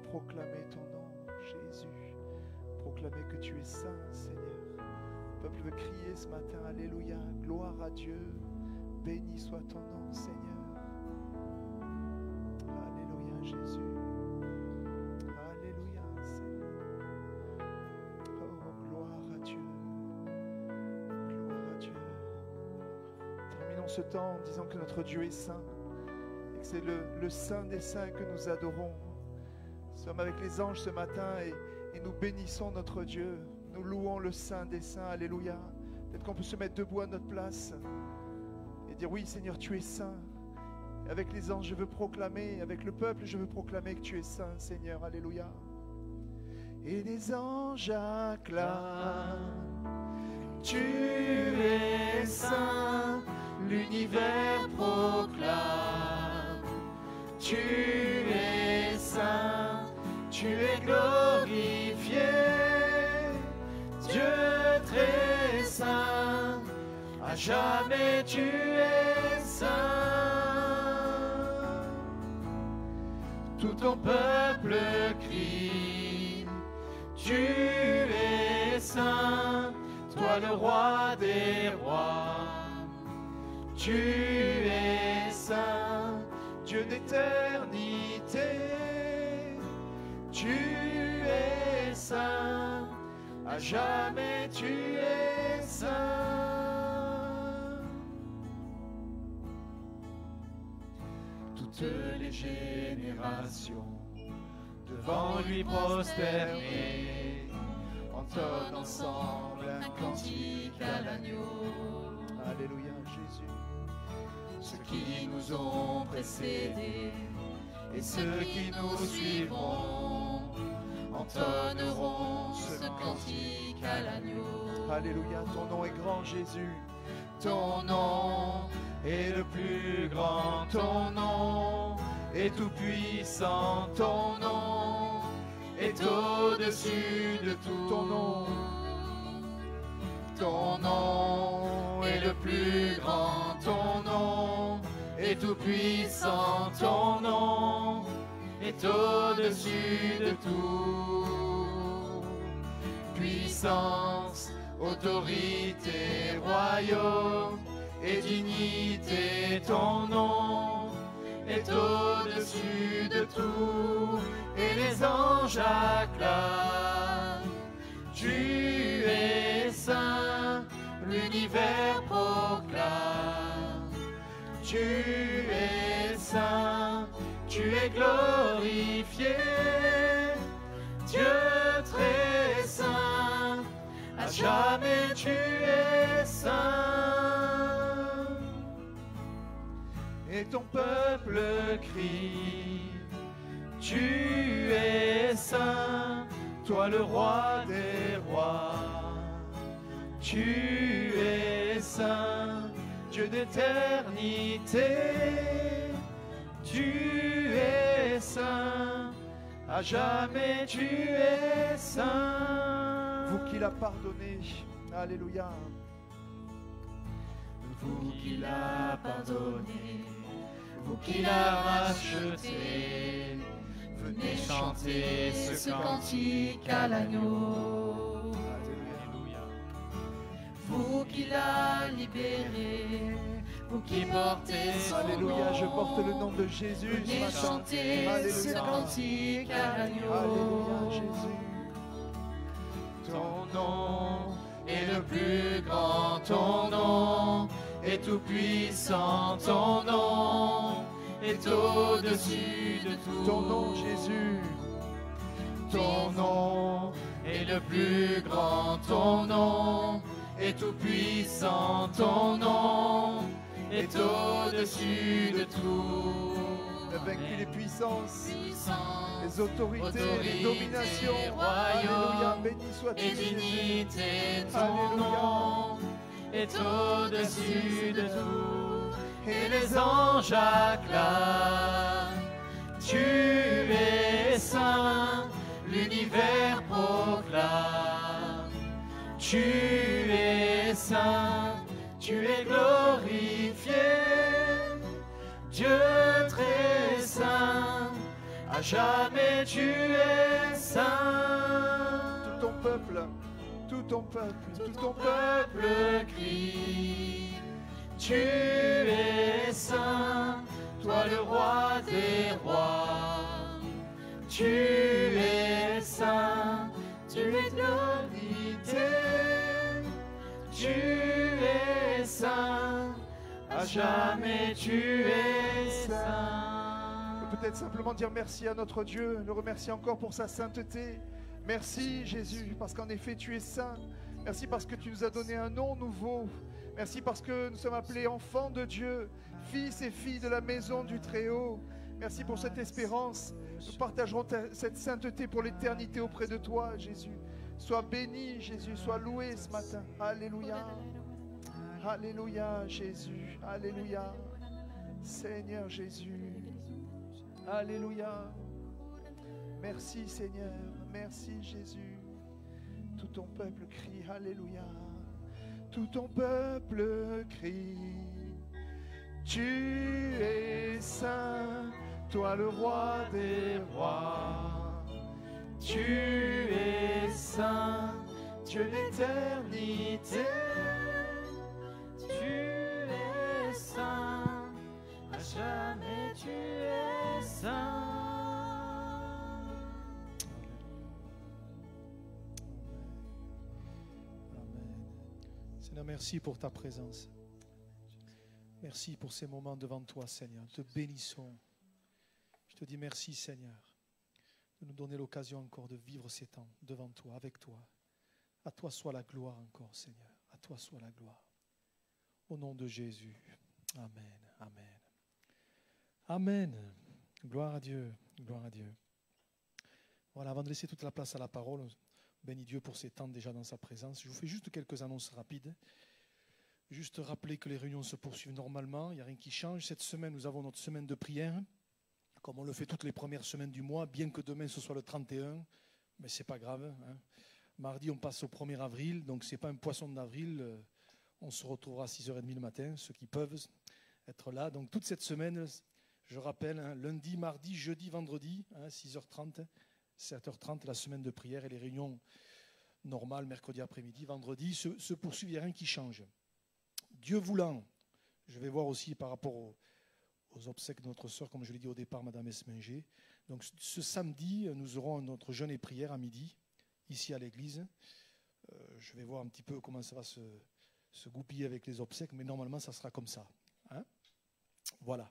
proclamer ton nom, Jésus. Proclamer que tu es saint, Seigneur. Le peuple veut crier ce matin, alléluia, gloire à Dieu. Béni soit ton nom, Seigneur. Alléluia, Jésus. Alléluia, Seigneur. Oh, gloire à Dieu. Gloire à Dieu. Terminons ce temps en disant que notre Dieu est saint et que c'est le Saint des saints que nous adorons. Nous sommes avec les anges ce matin et nous bénissons notre Dieu. Nous louons le Saint des saints. Alléluia. Peut-être qu'on peut se mettre debout à notre place et dire oui Seigneur, tu es saint. Et avec les anges, je veux proclamer, avec le peuple, je veux proclamer que tu es saint, Seigneur. Alléluia. Et les anges acclament. Tu es saint, l'univers proclame. Tu es saint, tu es glorifié. Dieu très saint, à jamais tu es saint. Tout ton peuple crie, tu es saint, toi le roi des rois. Tu es saint, Dieu d'éternité. Tu es saint, à jamais tu es saint. Toutes les générations devant lui prosternées entonnent ensemble un cantique à l'agneau. Alléluia, Jésus. Ceux qui nous ont précédés et ceux qui nous suivront entonneront ce cantique à l'agneau. Alléluia, ton nom est grand, Jésus. Ton nom est le plus grand, ton nom est tout puissant, ton nom est au-dessus de tout. Ton nom. Ton nom est le plus grand, ton nom est tout puissant, ton nom est au-dessus de tout. Puissance, autorité, royaume et dignité, ton nom est au-dessus de tout. Et les anges acclament. Tu es saint, l'univers proclame. Tu es saint, tu es glorifié. Dieu très saint, à jamais tu es saint. Et ton peuple crie, tu es saint, toi le roi des rois. Tu es saint, Dieu d'éternité. Tu es saint, à jamais tu es saint. Vous qui l'a pardonné, alléluia. Vous qui l'a pardonné, vous qui l'a racheté, venez chanter ce cantique à l'agneau. Alléluia. Vous qui l'a libéré, vous qui portez son Alléluia, nom, je porte le nom de Jésus ce venez matin. chanter ce Alléluia. cantique à l'agneau. Alléluia, Jésus. Ton nom est le plus grand, ton nom est tout puissant, ton nom est au-dessus de tout. Ton nom, Jésus. Ton nom est le plus grand, ton nom est tout puissant, ton nom est au-dessus de tout. Tu as vaincu les puissances, Puissance, les autorités, les dominations. royaume Alléluia, béni sois-tu, et Jésus. dignité, ton Alléluia. nom est au-dessus de tout. Et les anges acclament. Tu es saint, l'univers proclame. Tu es saint, tu es glorifié. Dieu très saint, à À jamais tu es saint. Tout ton peuple, tout ton peuple, Tout ton peuple crie. Tu es saint, toi le roi des rois. Tu es saint, tu es l'éternité. Tu es saint, à jamais tu es saint. On peut peut-être simplement dire merci à notre Dieu, le remercier encore pour sa sainteté. Merci Jésus, parce qu'en effet tu es saint. Merci parce que tu nous as donné un nom nouveau. Merci parce que nous sommes appelés enfants de Dieu, fils et filles de la maison du Très-Haut. Merci pour cette espérance. Nous partagerons cette sainteté pour l'éternité auprès de toi, Jésus. Sois béni, Jésus, sois loué ce matin. Alléluia. Alléluia, Jésus. Alléluia. Seigneur Jésus. Alléluia. Merci, Seigneur. Merci, Jésus. Tout ton peuple crie. Alléluia. Tout ton peuple crie. Tu es saint, toi le roi des rois. Tu es saint, Dieu l'éternité. Tu es saint, à jamais tu es saint. Seigneur, merci pour ta présence. Merci pour ces moments devant toi, Seigneur. Nous te bénissons. Je te dis merci, Seigneur, de nous donner l'occasion encore de vivre ces temps devant toi, avec toi. À toi soit la gloire encore, Seigneur. À toi soit la gloire. Au nom de Jésus. Amen. Amen. Amen. Gloire à Dieu. Gloire à Dieu. Voilà, avant de laisser toute la place à la parole, bénis Dieu pour ces temps déjà dans sa présence. Je vous fais juste quelques annonces rapides. Juste rappeler que les réunions se poursuivent normalement, il n'y a rien qui change. Cette semaine, nous avons notre semaine de prière, comme on le fait toutes les premières semaines du mois, bien que demain ce soit le 31, mais ce n'est pas grave. Hein. Mardi, on passe au 1er avril, donc ce n'est pas un poisson d'avril. On se retrouvera à 6h30 le matin, ceux qui peuvent être là. Donc toute cette semaine, je rappelle, hein, lundi, mardi, jeudi, vendredi, hein, 6h30, 7h30, la semaine de prière et les réunions normales, mercredi après-midi, vendredi, se poursuivent, il n'y a rien qui change. Dieu voulant, je vais voir aussi par rapport aux obsèques de notre sœur, comme je l'ai dit au départ, Madame Esmenger. Donc ce samedi, nous aurons notre jeûne et prière à midi, ici à l'église. Je vais voir un petit peu comment ça va se goupiller avec les obsèques, mais normalement, ça sera comme ça. Hein, voilà.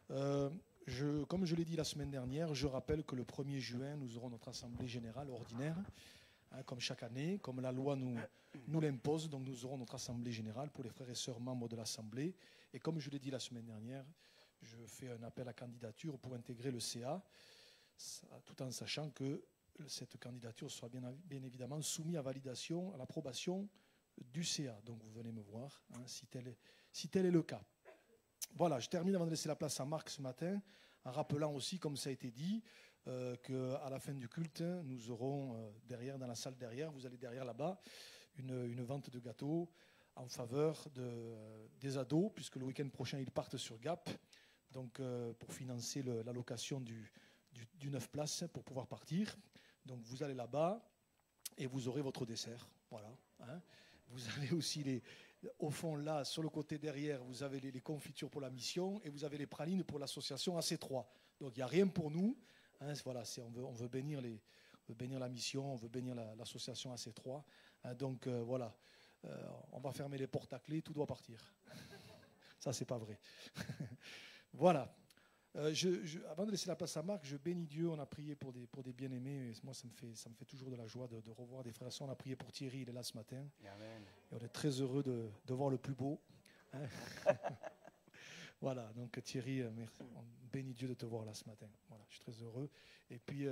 Comme je l'ai dit la semaine dernière, je rappelle que le 1er juin, nous aurons notre assemblée générale ordinaire, hein, comme chaque année, comme la loi nous l'impose. Donc nous aurons notre assemblée générale pour les frères et sœurs membres de l'assemblée. Et comme je l'ai dit la semaine dernière, je fais un appel à candidature pour intégrer le CA, tout en sachant que cette candidature soit bien évidemment soumise à validation, à l'approbation du CA. Donc vous venez me voir, hein, si tel est le cas. Voilà, je termine avant de laisser la place à Marc ce matin, en rappelant aussi, comme ça a été dit, qu'à la fin du culte, nous aurons derrière, dans la salle derrière, vous allez derrière là-bas, une vente de gâteaux en faveur des ados, puisque le week-end prochain, ils partent sur Gap, donc pour financer la location du 9 places pour pouvoir partir. Donc vous allez là-bas et vous aurez votre dessert. Voilà. Hein. Vous avez aussi au fond là, sur le côté derrière, vous avez les confitures pour la mission et vous avez les pralines pour l'association AC3. Donc il n'y a rien pour nous. Hein, voilà, on veut bénir la mission, on veut bénir l'association AC3. Hein, donc voilà, on va fermer les portes à clé, tout doit partir. Ça, c'est pas vrai. Voilà. Avant de laisser la place à Marc, je bénis Dieu. On a prié pour des bien-aimés. Moi, ça me fait toujours de la joie de revoir des frères et sœurs. On a prié pour Thierry, il est là ce matin. Amen. Et on est très heureux de voir le plus beau. Hein. Voilà, donc Thierry, merci. On bénit Dieu de te voir là ce matin. Voilà, je suis très heureux. Et puis,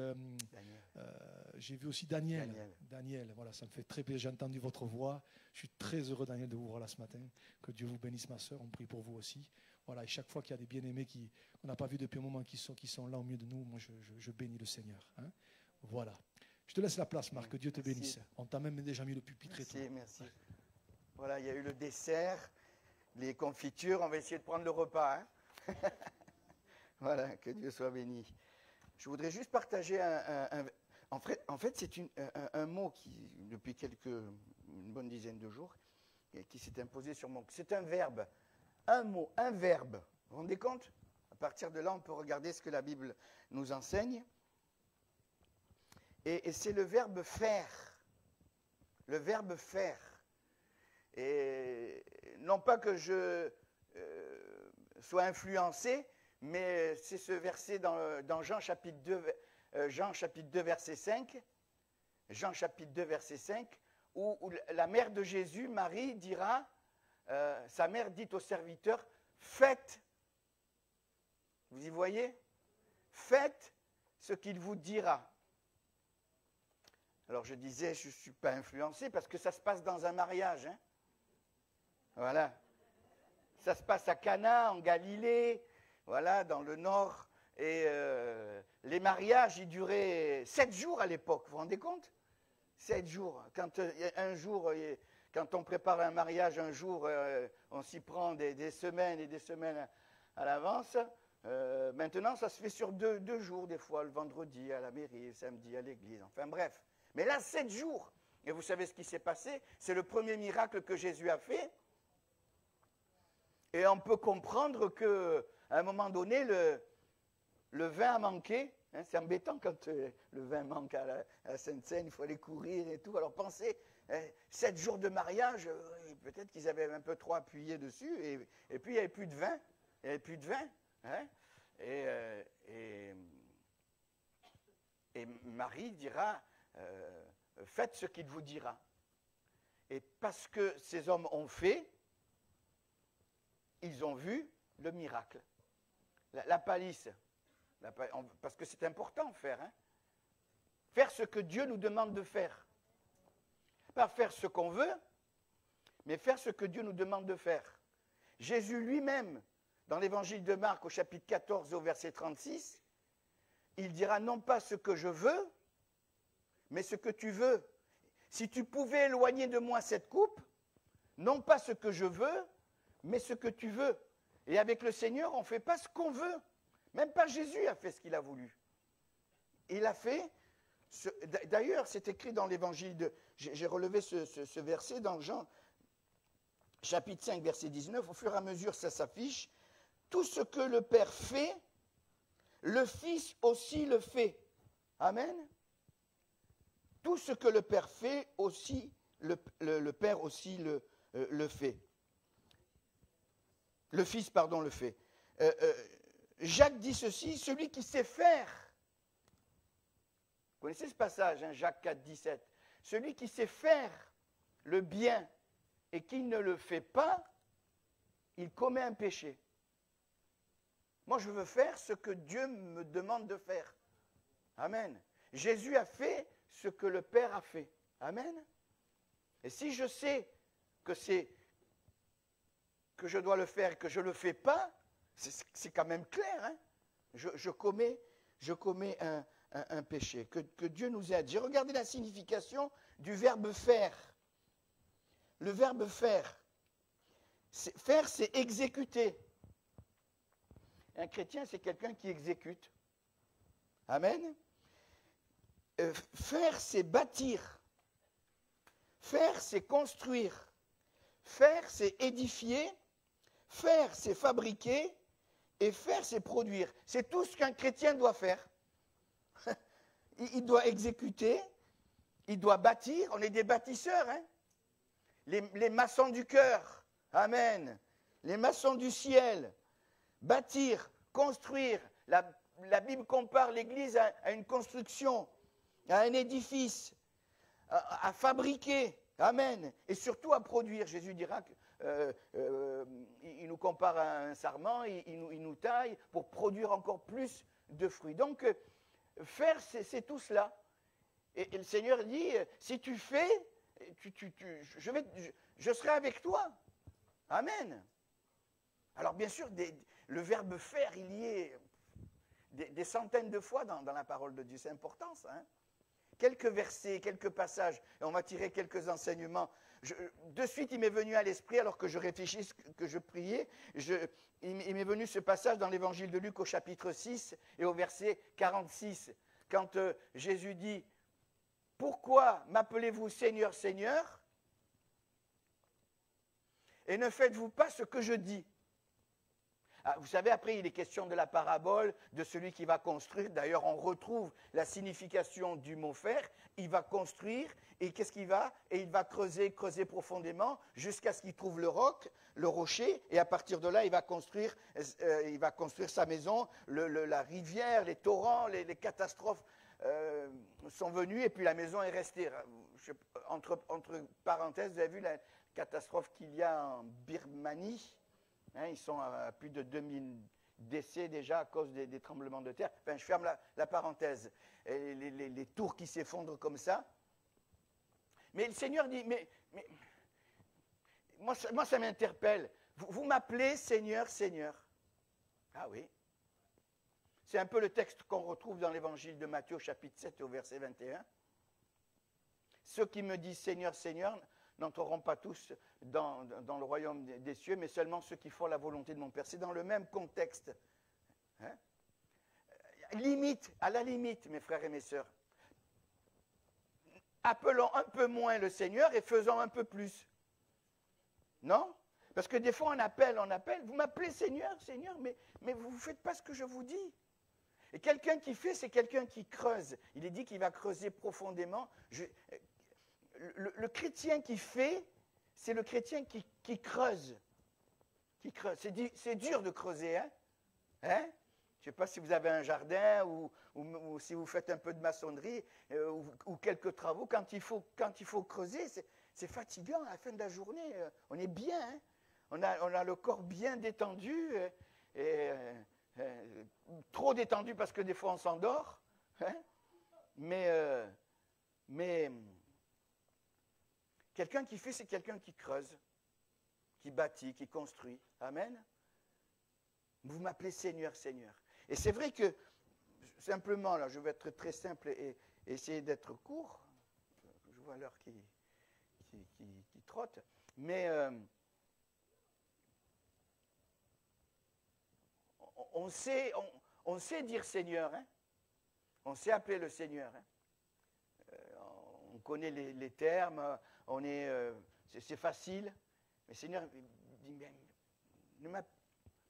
j'ai vu aussi Daniel. Voilà, ça me fait très plaisir. J'ai entendu votre voix. Je suis très heureux, Daniel, de vous voir là ce matin. Que Dieu vous bénisse, ma sœur. On prie pour vous aussi. Voilà, et chaque fois qu'il y a des bien-aimés qu'on n'a pas vus depuis un moment, qui sont là au milieu de nous, moi je bénis le Seigneur. Hein. Voilà. Je te laisse la place, Marc, que Dieu te bénisse. On t'a même déjà mis le pupitre et tout. Merci. Voilà, il y a eu le dessert, les confitures, on va essayer de prendre le repas. Hein. Voilà, que Dieu soit béni. je voudrais juste partager en fait c'est un mot qui, depuis une bonne dizaine de jours, qui s'est imposé sur mon... C'est un verbe, un mot, un verbe. Vous vous rendez compte? À partir de là, on peut regarder ce que la Bible nous enseigne. Et c'est le verbe faire. Le verbe faire. Et non pas que je sois influencé, mais c'est ce verset dans Jean chapitre 2, verset 5. Jean chapitre 2, verset 5, où la mère de Jésus, Marie, dira, sa mère dit au serviteur, faites, vous y voyez? Faites ce qu'il vous dira. Alors je disais, je ne suis pas influencé parce que ça se passe dans un mariage. Hein? Voilà. Ça se passe à Cana, en Galilée, voilà, dans le nord. Et les mariages, ils duraient 7 jours à l'époque, vous vous rendez compte? 7 jours. Quand on prépare un mariage un jour, on s'y prend des semaines et des semaines à l'avance. Maintenant, ça se fait sur deux jours, des fois, le vendredi à la mairie, le samedi à l'église, enfin bref. Mais là, 7 jours. Et vous savez ce qui s'est passé? C'est le premier miracle que Jésus a fait. Et on peut comprendre qu'à un moment donné, le vin a manqué. Hein, c'est embêtant quand le vin manque à la Sainte-Seine, il faut aller courir et tout. Alors pensez, 7 jours de mariage, peut-être qu'ils avaient un peu trop appuyé dessus. Et puis il n'y avait plus de vin. Il n'y avait plus de vin. Hein, et Marie dira... faites ce qu'il vous dira. Et parce que ces hommes ont fait, ils ont vu le miracle. La palisse, parce que c'est important faire. Hein. Faire ce que Dieu nous demande de faire. Pas faire ce qu'on veut, mais faire ce que Dieu nous demande de faire. Jésus lui-même, dans l'évangile de Marc, au chapitre 14, au verset 36, il dira non pas ce que je veux, mais ce que tu veux. Si tu pouvais éloigner de moi cette coupe, non pas ce que je veux, mais ce que tu veux. Et avec le Seigneur, on ne fait pas ce qu'on veut. Même pas Jésus a fait ce qu'il a voulu. Il a fait... D'ailleurs, c'est écrit dans l'évangile de... J'ai relevé ce verset dans Jean, chapitre 5, verset 19. Au fur et à mesure, ça s'affiche. Tout ce que le Père fait, le Fils aussi le fait. Amen. Tout ce que le Père fait aussi, le Père aussi le fait. Le Fils, pardon, le fait. Jacques dit ceci, celui qui sait faire. Vous connaissez ce passage, hein, Jacques 4, 17. Celui qui sait faire le bien et qui ne le fait pas, il commet un péché. Moi, je veux faire ce que Dieu me demande de faire. Amen. Jésus a fait ce que le Père a fait. Amen. Et si je sais que je dois le faire et que je ne le fais pas, c'est quand même clair. Hein, je commets un péché. Que Dieu nous aide. J'ai regardé la signification du verbe faire. Le verbe faire. Faire, c'est exécuter. Un chrétien, c'est quelqu'un qui exécute. Amen. Faire, c'est bâtir. Faire, c'est construire. Faire, c'est édifier. Faire, c'est fabriquer. Et faire, c'est produire. C'est tout ce qu'un chrétien doit faire. Il doit exécuter. Il doit bâtir. On est des bâtisseurs. Hein? Les maçons du cœur. Amen. Les maçons du ciel. Bâtir, construire. La Bible compare l'Église à une construction, à un édifice, à fabriquer, amen, et surtout à produire. Jésus dira qu'il nous compare à un sarment, il nous taille pour produire encore plus de fruits. Donc, faire, c'est tout cela. Et le Seigneur dit, si tu fais, je serai avec toi. Amen. Alors, bien sûr, le verbe faire, il y est des centaines de fois dans la parole de Dieu. C'est important, ça. Hein? quelques versets, quelques passages, et on va tirer quelques enseignements. De suite, il m'est venu à l'esprit, alors que je réfléchissais, que je priais, il m'est venu ce passage dans l'évangile de Luc au chapitre 6 et au verset 46, quand Jésus dit « Pourquoi m'appelez-vous Seigneur, Seigneur, et ne faites-vous pas ce que je dis ?» Vous savez, après, il est question de la parabole, de celui qui va construire. D'ailleurs, on retrouve la signification du mot faire. Il va construire, et qu'est-ce qu'il va? Et il va creuser profondément, jusqu'à ce qu'il trouve le roc, le rocher, et à partir de là, il va construire sa maison. La rivière, les torrents, les catastrophes sont venus, et puis la maison est restée. Entre parenthèses, vous avez vu la catastrophe qu'il y a en Birmanie? Ils sont à plus de 2000 décès déjà à cause des tremblements de terre. Enfin, je ferme la parenthèse. Et les tours qui s'effondrent comme ça. Mais le Seigneur dit, mais moi ça m'interpelle. Vous m'appelez Seigneur, Seigneur. Ah oui. C'est un peu le texte qu'on retrouve dans l'évangile de Matthieu au chapitre 7 au verset 21. Ceux qui me disent Seigneur, Seigneur n'entreront pas tous dans le royaume des cieux, mais seulement ceux qui font la volonté de mon Père. C'est dans le même contexte. Hein? À la limite, mes frères et mes sœurs, appelons un peu moins le Seigneur et faisons un peu plus. Non? Parce que des fois on appelle, vous m'appelez Seigneur, Seigneur, mais vous ne faites pas ce que je vous dis. Et quelqu'un qui fait, c'est quelqu'un qui creuse. Il est dit qu'il va creuser profondément. Le chrétien qui fait, c'est le chrétien qui creuse. C'est dur de creuser, hein? Je ne sais pas si vous avez un jardin ou si vous faites un peu de maçonnerie ou quelques travaux. Quand il faut creuser, c'est fatigant à la fin de la journée. On est bien, hein? On a le corps bien détendu, trop détendu parce que des fois on s'endort, hein? Mais quelqu'un qui fait, c'est quelqu'un qui creuse, qui bâtit, qui construit. Amen. Vous m'appelez Seigneur, Seigneur. Et c'est vrai que, simplement, là, je vais être très simple et essayer d'être court. Je vois l'heure qui trotte. Mais on sait dire Seigneur. Hein? On sait appeler le Seigneur. Hein? On connaît les termes. C'est facile. Mais Seigneur dit,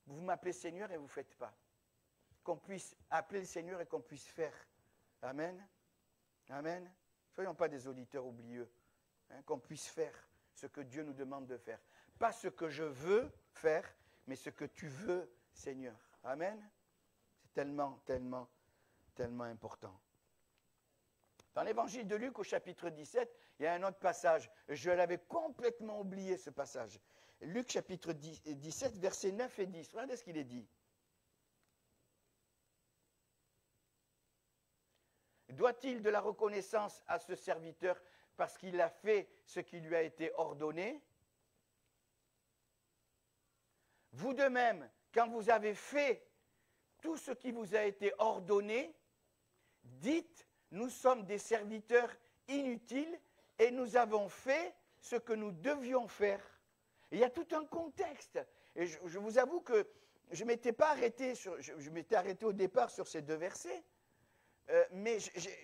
vous m'appelez Seigneur et vous ne faites pas. Qu'on puisse appeler le Seigneur et qu'on puisse faire. Amen. Amen. Ne soyons pas des auditeurs oublieux. Hein, qu'on puisse faire ce que Dieu nous demande de faire. Pas ce que je veux faire, mais ce que tu veux, Seigneur. Amen. C'est tellement, tellement, tellement important. Dans l'évangile de Luc, au chapitre 17, il y a un autre passage. Je l'avais complètement oublié, ce passage. Luc, chapitre 17, versets 9 et 10. Regardez ce qu'il est dit. Doit-il de la reconnaissance à ce serviteur parce qu'il a fait ce qui lui a été ordonné? Vous de même, quand vous avez fait tout ce qui vous a été ordonné, dites, nous sommes des serviteurs inutiles et nous avons fait ce que nous devions faire. Et il y a tout un contexte. Et je vous avoue que je m'étais arrêté au départ sur ces deux versets, mais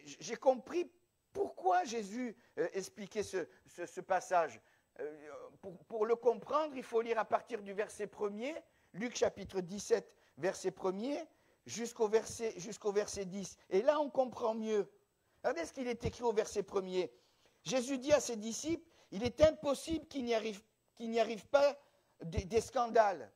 j'ai compris pourquoi Jésus expliquait ce passage. Pour le comprendre, il faut lire à partir du verset 1er, Luc chapitre 17, verset 1er, jusqu'au verset 10. Et là, on comprend mieux. Regardez ce qu'il est écrit au verset 1er. Jésus dit à ses disciples, il est impossible qu'il n'y arrive pas des scandales.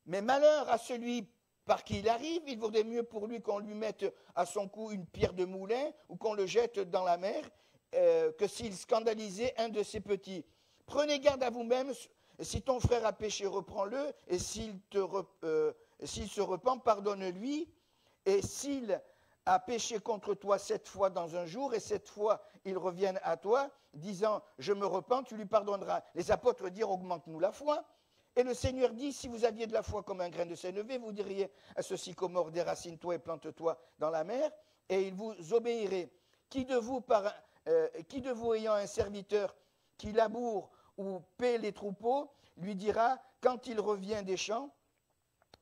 Mais malheur à celui par qui il arrive, il vaudrait mieux pour lui qu'on lui mette à son cou une pierre de moulin ou qu'on le jette dans la mer que s'il scandalisait un de ses petits. Prenez garde à vous-même, si ton frère a péché, reprends-le, et s'il se repent, pardonne-lui, et s'il a péché contre toi 7 fois dans un jour, et 7 fois il revienne à toi, disant « je me repens », tu lui pardonneras. Les apôtres dirent « augmente-nous la foi ». Et le Seigneur dit, si vous aviez de la foi comme un grain de sénévé, vous diriez à ce sycomore, déracine-toi et plante-toi dans la mer, et il vous obéirait. Qui de vous ayant un serviteur qui laboure ou paie les troupeaux, lui dira, quand il revient des champs,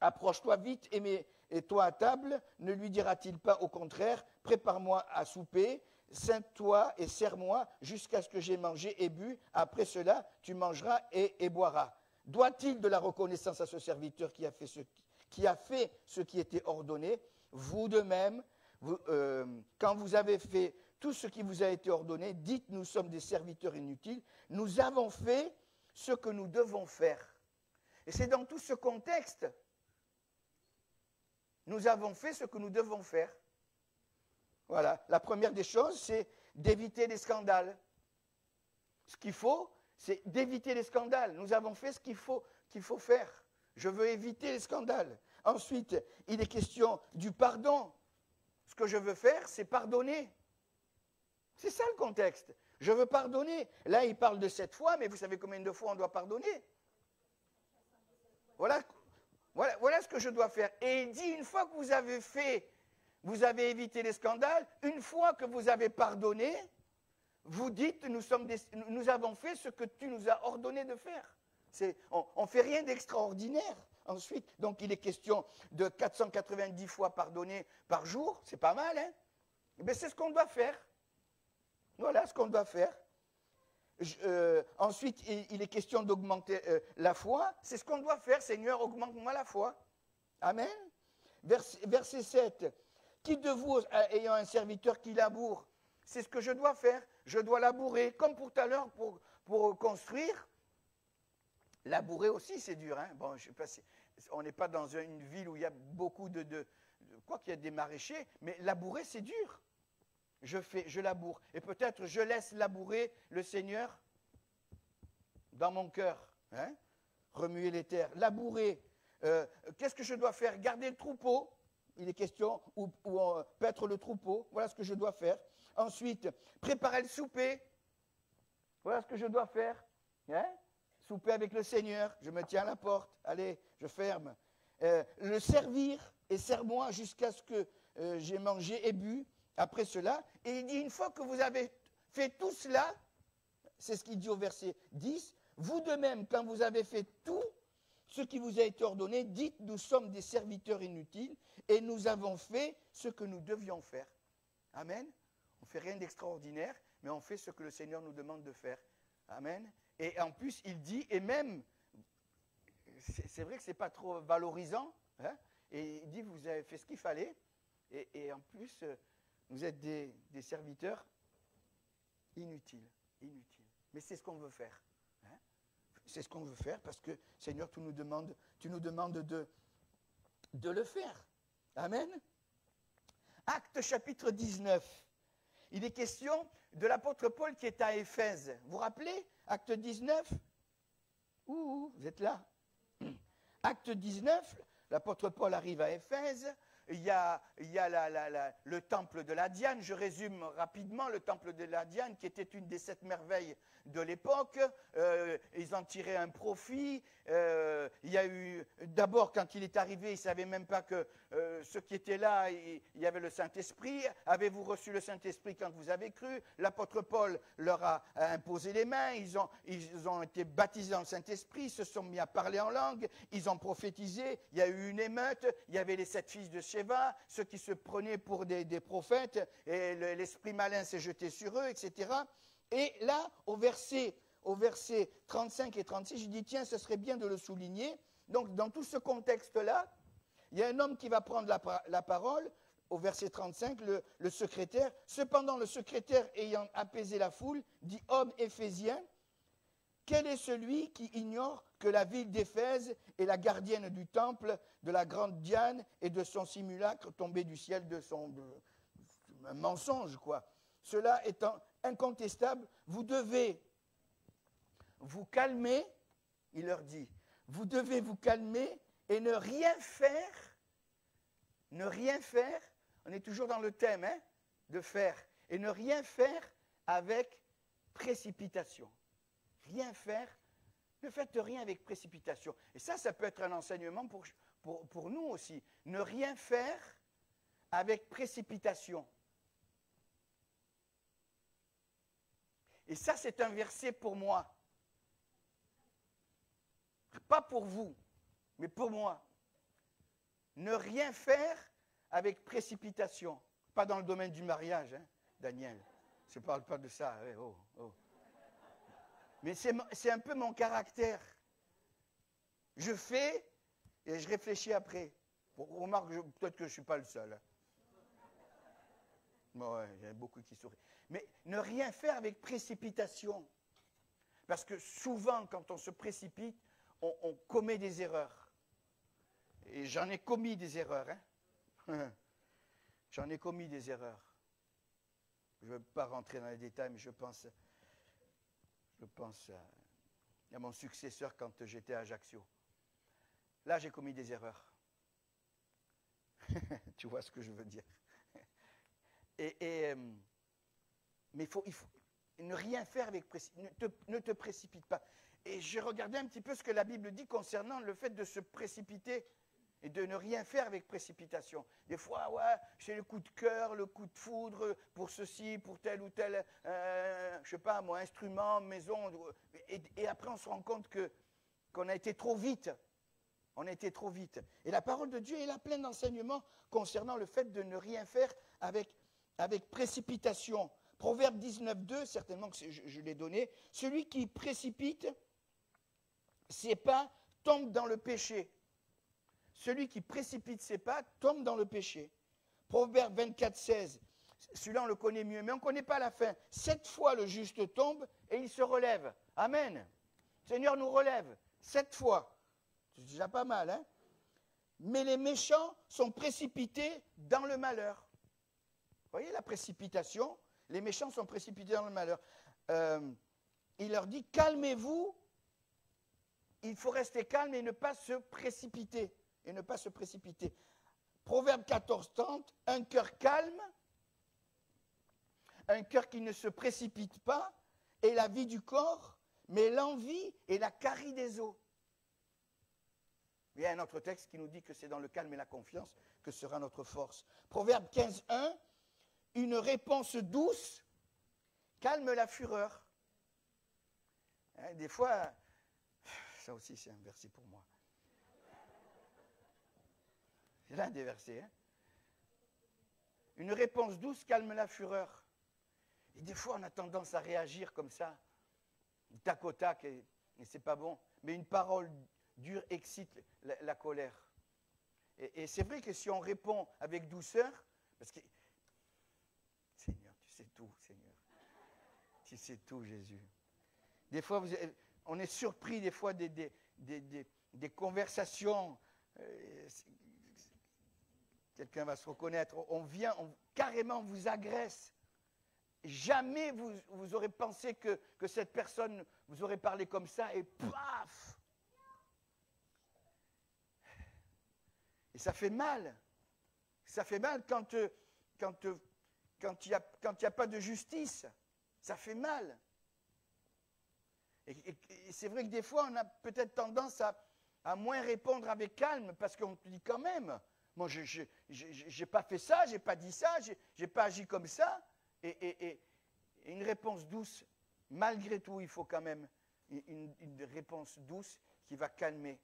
approche-toi vite et mets-toi à table, ne lui dira-t-il pas au contraire, prépare-moi à souper, ceins-toi et sers-moi jusqu'à ce que j'ai mangé et bu, après cela tu mangeras et boiras. Doit-il de la reconnaissance à ce serviteur qui a fait ce qui était ordonné? Vous de même, quand vous avez fait tout ce qui vous a été ordonné, dites, nous sommes des serviteurs inutiles, nous avons fait ce que nous devons faire. Et c'est dans tout ce contexte, nous avons fait ce que nous devons faire. Voilà, la première des choses, c'est d'éviter les scandales. Ce qu'il faut, c'est d'éviter les scandales. Nous avons fait ce qu'il faut faire. Je veux éviter les scandales. Ensuite, il est question du pardon. Ce que je veux faire, c'est pardonner. C'est ça le contexte. Je veux pardonner. Là, il parle de 7 fois, mais vous savez combien de fois on doit pardonner? Voilà ce que je dois faire. Et il dit, une fois que vous avez fait, vous avez évité les scandales, une fois que vous avez pardonné, vous dites, nous avons fait ce que tu nous as ordonné de faire. On ne fait rien d'extraordinaire. Ensuite, donc il est question de 490 fois pardonner par jour, c'est pas mal, hein? Mais c'est ce qu'on doit faire. Voilà ce qu'on doit faire. Ensuite, il est question d'augmenter la foi. C'est ce qu'on doit faire. Seigneur, augmente-moi la foi. Amen. Verset 7. Qui de vous, ayant un serviteur qui laboure, c'est ce que je dois faire. Je dois labourer, comme pour tout à l'heure, pour construire. Labourer aussi, c'est dur. Hein? Bon, je sais pas si, on n'est pas dans une ville où il y a beaucoup quoi qu'il y a des maraîchers, mais labourer, c'est dur. Je laboure. Et peut-être je laisse labourer le Seigneur dans mon cœur. Hein? Remuer les terres. Labourer. Qu'est-ce que je dois faire? Garder le troupeau. Il est question, ou paître le troupeau. Voilà ce que je dois faire. Ensuite, préparer le souper. Voilà ce que je dois faire. Hein? Souper avec le Seigneur. Je me tiens à la porte. Allez, je ferme. Le servir et sers-moi jusqu'à ce que j'ai mangé et bu. Après cela, et il dit, une fois que vous avez fait tout cela, c'est ce qu'il dit au verset 10, vous de même, quand vous avez fait tout ce qui vous a été ordonné, dites, nous sommes des serviteurs inutiles et nous avons fait ce que nous devions faire. Amen. On ne fait rien d'extraordinaire, mais on fait ce que le Seigneur nous demande de faire. Amen. Et en plus, il dit, et même, c'est vrai que ce n'est pas trop valorisant, hein, et il dit, vous avez fait ce qu'il fallait, et en plus, vous êtes des serviteurs inutiles. Mais c'est ce qu'on veut faire. Hein? C'est ce qu'on veut faire parce que, Seigneur, tu nous demandes de le faire. Amen. Acte chapitre 19. Il est question de l'apôtre Paul qui est à Éphèse. Vous vous rappelez? Acte 19. Vous êtes là? Acte 19, l'apôtre Paul arrive à Éphèse. Il y a le temple de la Diane, je résume rapidement, le temple de la Diane qui était une des 7 merveilles de l'époque, ils en tiraient un profit, il y a eu, d'abord quand il est arrivé, il ne savait même pas que ceux qui étaient là, il y avait le Saint-Esprit, avez-vous reçu le Saint-Esprit quand vous avez cru? L'apôtre Paul leur a imposé les mains, ils ont été baptisés dans le Saint-Esprit, ils se sont mis à parler en langue, ils ont prophétisé, il y a eu une émeute, il y avait les 7 fils de Sheva, ceux qui se prenaient pour des prophètes, et l'esprit malin s'est jeté sur eux, etc. Et là, au verset 35 et 36, je dis, tiens, ce serait bien de le souligner. Donc, dans tout ce contexte-là, il y a un homme qui va prendre la parole, au verset 35, le secrétaire. Cependant, le secrétaire, ayant apaisé la foule, dit, homme éphésien, quel est celui qui ignore que la ville d'Éphèse est la gardienne du temple de la grande Diane et de son simulacre tombé du ciel de son mensonge, quoi. Cela étant incontestable, vous devez vous calmer, il leur dit, vous devez vous calmer et ne rien faire, on est toujours dans le thème, hein, de faire, et ne rien faire avec précipitation. Rien faire Ne faites rien avec précipitation. Et ça peut être un enseignement pour nous aussi. Ne rien faire avec précipitation. Et ça, c'est un verset pour moi. Pas pour vous, mais pour moi. Ne rien faire avec précipitation. Pas dans le domaine du mariage, hein, Daniel. Je ne parle pas de ça. Ouais, oh. Mais c'est un peu mon caractère. Je fais et je réfléchis après. Remarque, peut-être que je ne suis pas le seul. Bon, ouais, il y a beaucoup qui sourient. Mais ne rien faire avec précipitation. Parce que souvent, quand on se précipite, on commet des erreurs. Et j'en ai commis des erreurs. Hein. J'en ai commis des erreurs. Je ne veux pas rentrer dans les détails, mais je pense à mon successeur quand j'étais à Ajaccio. Là, j'ai commis des erreurs. Tu vois ce que je veux dire. Mais il faut ne rien faire avec précipitation. Ne te précipite pas. Et j'ai regardé un petit peu ce que la Bible dit concernant le fait de se précipiter et de ne rien faire avec précipitation. Des fois, ouais, j'ai le coup de cœur, le coup de foudre pour ceci, pour tel ou tel, je sais pas moi, instrument, maison. Et après, on se rend compte qu'on a été trop vite. On a été trop vite. Et la parole de Dieu, elle a plein d'enseignements concernant le fait de ne rien faire avec précipitation. Proverbe 19,2, certainement que je l'ai donné. Celui qui précipite ses pas tombe dans le péché. Celui qui précipite ses pas tombe dans le péché. Proverbe 24,16, celui-là on le connaît mieux, mais on ne connaît pas la fin. 7 fois le juste tombe et il se relève. Amen. Le Seigneur nous relève 7 fois. C'est déjà pas mal, hein? Mais les méchants sont précipités dans le malheur. Vous voyez la précipitation? Les méchants sont précipités dans le malheur. Il leur dit, calmez-vous. Il faut rester calme et ne pas se précipiter. Et ne pas se précipiter. Proverbe 14,30, un cœur calme, un cœur qui ne se précipite pas, est la vie du corps, mais l'envie est la carie des os. Il y a un autre texte qui nous dit que c'est dans le calme et la confiance que sera notre force. Proverbe 15,1, une réponse douce calme la fureur. Hein, des fois, ça aussi c'est un verset pour moi. C'est l'un des versets. Hein. Une réponse douce calme la fureur. Et des fois, on a tendance à réagir comme ça, tac au tac, et c'est pas bon. Mais une parole dure excite la colère. Et c'est vrai que si on répond avec douceur, parce que Seigneur, tu sais tout, Seigneur. Tu sais tout, Jésus. Des fois, on est surpris des fois des conversations. Quelqu'un va se reconnaître. On vient, carrément vous agresse. Jamais vous aurez pensé que cette personne vous aurait parlé comme ça et paf! Et ça fait mal. Ça fait mal quand il n'y a pas de justice. Ça fait mal. Et c'est vrai que des fois, on a peut-être tendance à moins répondre avec calme parce qu'on te dit quand même, moi, je n'ai pas fait ça, je n'ai pas dit ça, je n'ai pas agi comme ça. Et une réponse douce, malgré tout, il faut quand même une réponse douce qui va calmer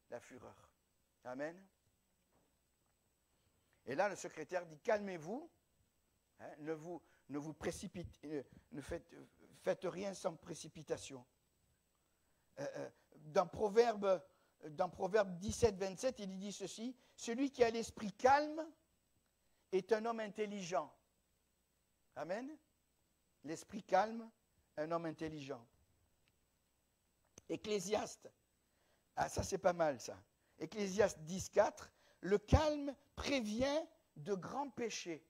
la fureur. Amen. Et là, le secrétaire dit, calmez-vous, hein, ne vous précipitez, ne faites rien sans précipitation. Dans Proverbe 17, 27, il dit ceci, celui qui a l'esprit calme est un homme intelligent. Amen. L'esprit calme, un homme intelligent. Ecclésiaste, ah ça c'est pas mal ça. Ecclésiaste 10, 4, le calme prévient de grands péchés.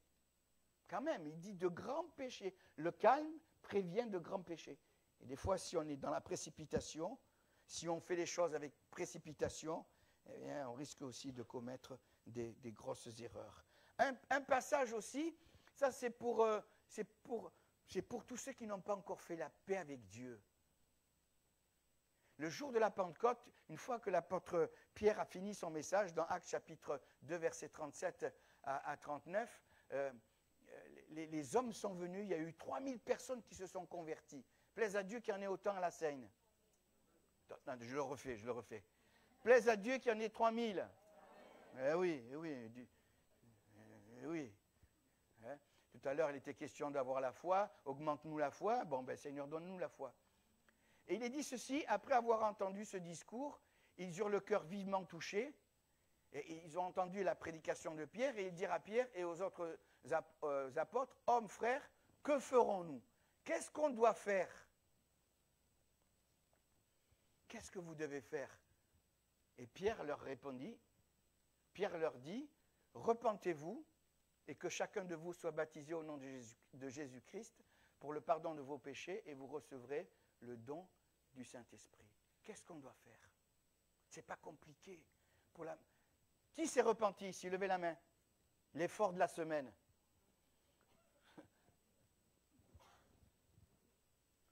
Quand même, il dit de grands péchés. Le calme prévient de grands péchés. Et des fois, si on est dans la précipitation, si on fait les choses avec précipitation, eh bien, on risque aussi de commettre des grosses erreurs. Un passage aussi, ça c'est pour tous ceux qui n'ont pas encore fait la paix avec Dieu. Le jour de la Pentecôte, une fois que l'apôtre Pierre a fini son message, dans Actes chapitre 2, versets 37 à 39, les hommes sont venus, il y a eu 3000 personnes qui se sont converties. Plaise à Dieu qu'il y en ait autant à la Seine. Non, je le refais. Plaise à Dieu qu'il y en ait 3000. Oui. Hein? Tout à l'heure, il était question d'avoir la foi. Augmente-nous la foi. Bon, ben Seigneur, donne-nous la foi. Et il est dit ceci, après avoir entendu ce discours, ils eurent le cœur vivement touché. Et ils ont entendu la prédication de Pierre, et ils dirent à Pierre et aux autres apôtres, « Hommes, frères, que ferons-nous? Qu'est-ce qu'on doit faire? Qu'est-ce que vous devez faire ?» Et Pierre leur répondit, Pierre leur dit, « Repentez-vous et que chacun de vous soit baptisé au nom de Jésus-Christ pour le pardon de vos péchés, et vous recevrez le don du Saint-Esprit. » Qu'est-ce qu'on doit faire? Ce n'est pas compliqué. Qui s'est repenti ici? Levez la main. L'effort de la semaine.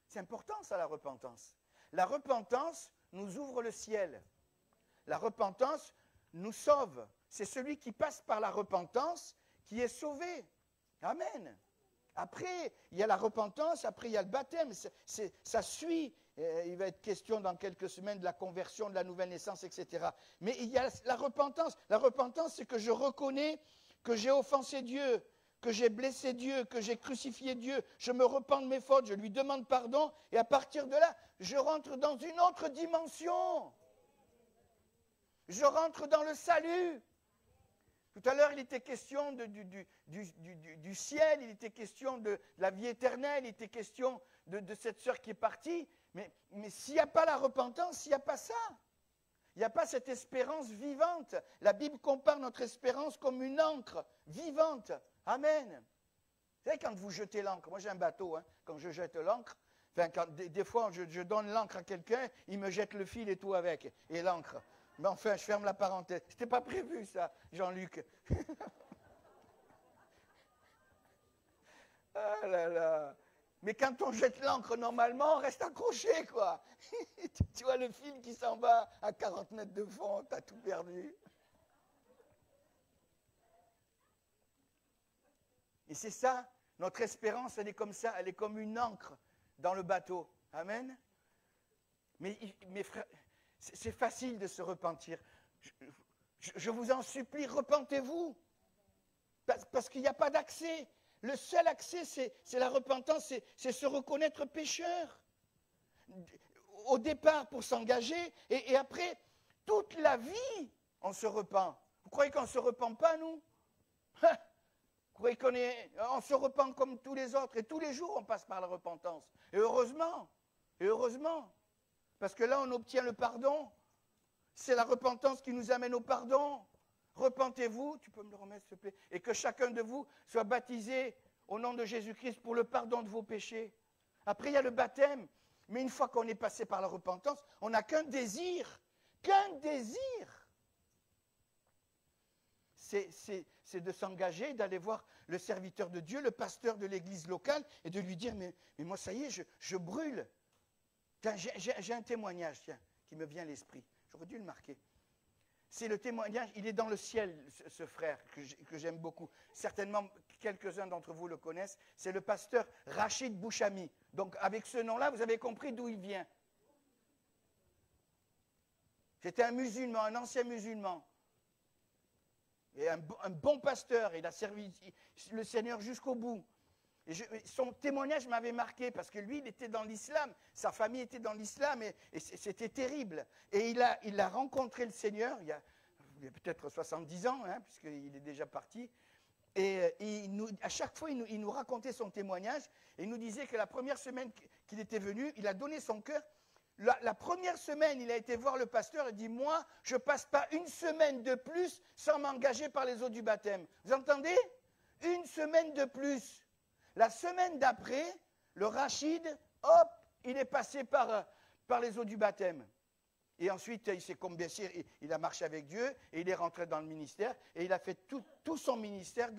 C'est important ça, la repentance. La repentance nous ouvre le ciel. La repentance nous sauve. C'est celui qui passe par la repentance qui est sauvé. Amen. Après, il y a la repentance, après il y a le baptême. Ça suit. Il va être question dans quelques semaines de la conversion, de la nouvelle naissance, etc. Mais il y a la repentance. La repentance, c'est que je reconnais que j'ai offensé Dieu, que j'ai blessé Dieu, que j'ai crucifié Dieu. Je me repens de mes fautes, je lui demande pardon. Et à partir de là, je rentre dans une autre dimension. Je rentre dans le salut. Tout à l'heure, il était question du ciel, il était question de la vie éternelle, il était question de cette sœur qui est partie. Mais s'il n'y a pas la repentance, s'il n'y a pas ça, il n'y a pas cette espérance vivante. La Bible compare notre espérance comme une ancre vivante. Amen. Vous savez, quand vous jetez l'ancre, moi j'ai un bateau, hein, quand je jette l'ancre, des fois je donne l'ancre à quelqu'un, il me jette le fil et tout avec, et l'ancre. Mais enfin, je ferme la parenthèse. C'était pas prévu ça, Jean-Luc. Ah là là. Mais quand on jette l'ancre, normalement, on reste accroché, quoi. Tu vois le fil qui s'en va à 40 mètres de fond, t'as tout perdu. Et c'est ça, notre espérance, elle est comme ça, elle est comme une ancre dans le bateau. Amen. Mais frères, c'est facile de se repentir. Je vous en supplie, repentez-vous. Parce qu'il n'y a pas d'accès. Le seul accès, c'est la repentance, c'est se reconnaître pécheur. Au départ, pour s'engager, et après, toute la vie, on se repent. Vous croyez qu'on ne se repent pas, nous? Vous croyez on se repent comme tous les autres, et tous les jours, on passe par la repentance. Et heureusement, parce que là, on obtient le pardon. C'est la repentance qui nous amène au pardon. Repentez-vous, tu peux me le remettre s'il te plaît, et que chacun de vous soit baptisé au nom de Jésus-Christ pour le pardon de vos péchés. Après, il y a le baptême. Mais une fois qu'on est passé par la repentance, on n'a qu'un désir. C'est de s'engager, d'aller voir le serviteur de Dieu, le pasteur de l'église locale, et de lui dire, mais moi ça y est, je brûle. J'ai un témoignage, tiens, qui me vient à l'esprit. J'aurais dû le marquer. C'est le témoignage, il est dans le ciel, ce frère, que j'aime beaucoup. Certainement, quelques-uns d'entre vous le connaissent. C'est le pasteur Rachid Bouchami. Donc, avec ce nom-là, vous avez compris d'où il vient. C'était un musulman, un ancien musulman. Et un bon pasteur. Il a servi le Seigneur jusqu'au bout. Et son témoignage m'avait marqué parce que lui, il était dans l'islam, sa famille était dans l'islam et c'était terrible. Et il a rencontré le Seigneur il y a peut-être 70 ans, hein, puisqu'il est déjà parti. Et à chaque fois, il nous racontait son témoignage et il nous disait que la première semaine qu'il était venu, il a donné son cœur. La première semaine, il a été voir le pasteur et dit « Moi, je ne passe pas une semaine de plus sans m'engager par les eaux du baptême. » Vous entendez? Une semaine de plus. La semaine d'après, le Rachid, hop, il est passé par les eaux du baptême. Et ensuite, il s'est converti, il a marché avec Dieu, et il est rentré dans le ministère, et il a fait tout son ministère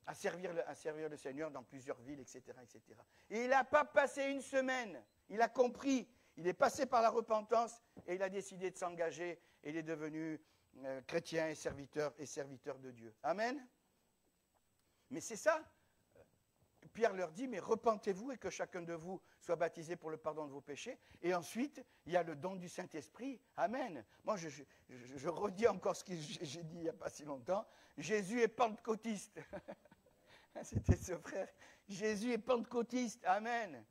à servir le Seigneur dans plusieurs villes, etc. etc. Et il n'a pas passé une semaine, il a compris, Il est passé par la repentance et il a décidé de s'engager et il est devenu chrétien et serviteur de Dieu. Amen. Mais c'est ça. Pierre leur dit, mais repentez-vous et que chacun de vous soit baptisé pour le pardon de vos péchés. Et ensuite, il y a le don du Saint-Esprit. Amen. Moi, je redis encore ce que j'ai dit il n'y a pas si longtemps. Jésus est pentecôtiste. C'était ce frère. Jésus est pentecôtiste. Amen.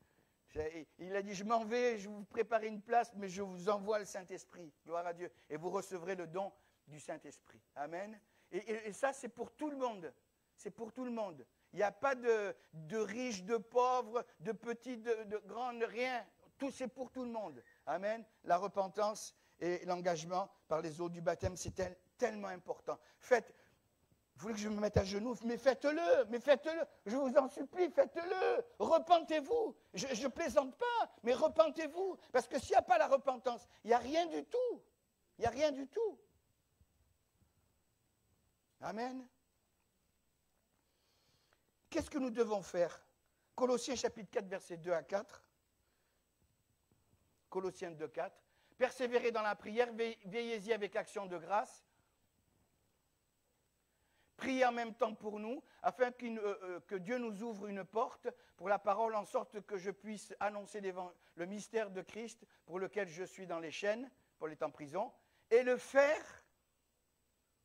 Il a dit, je m'en vais, je vous prépare une place, mais je vous envoie le Saint-Esprit. Gloire à Dieu. Et vous recevrez le don du Saint-Esprit. Amen. Et ça, c'est pour tout le monde. C'est pour tout le monde. Il n'y a pas de riches, de pauvres, de petits, de grands, rien. Tout, c'est pour tout le monde. Amen. La repentance et l'engagement par les eaux du baptême, c'est tellement important. Vous voulez que je me mette à genoux, mais faites-le, je vous en supplie, faites-le, repentez-vous. Je ne plaisante pas, mais repentez-vous. Parce que s'il n'y a pas la repentance, il n'y a rien du tout. Il n'y a rien du tout. Amen. Qu'est-ce que nous devons faire? Colossiens chapitre 4, versets 2 à 4. Colossiens 2, 4. Persévérez dans la prière, veillez-y avec action de grâce. Priez en même temps pour nous, afin que Dieu nous ouvre une porte pour la parole, en sorte que je puisse annoncer le mystère de Christ, pour lequel je suis dans les chaînes, Paul est en prison, et le faire,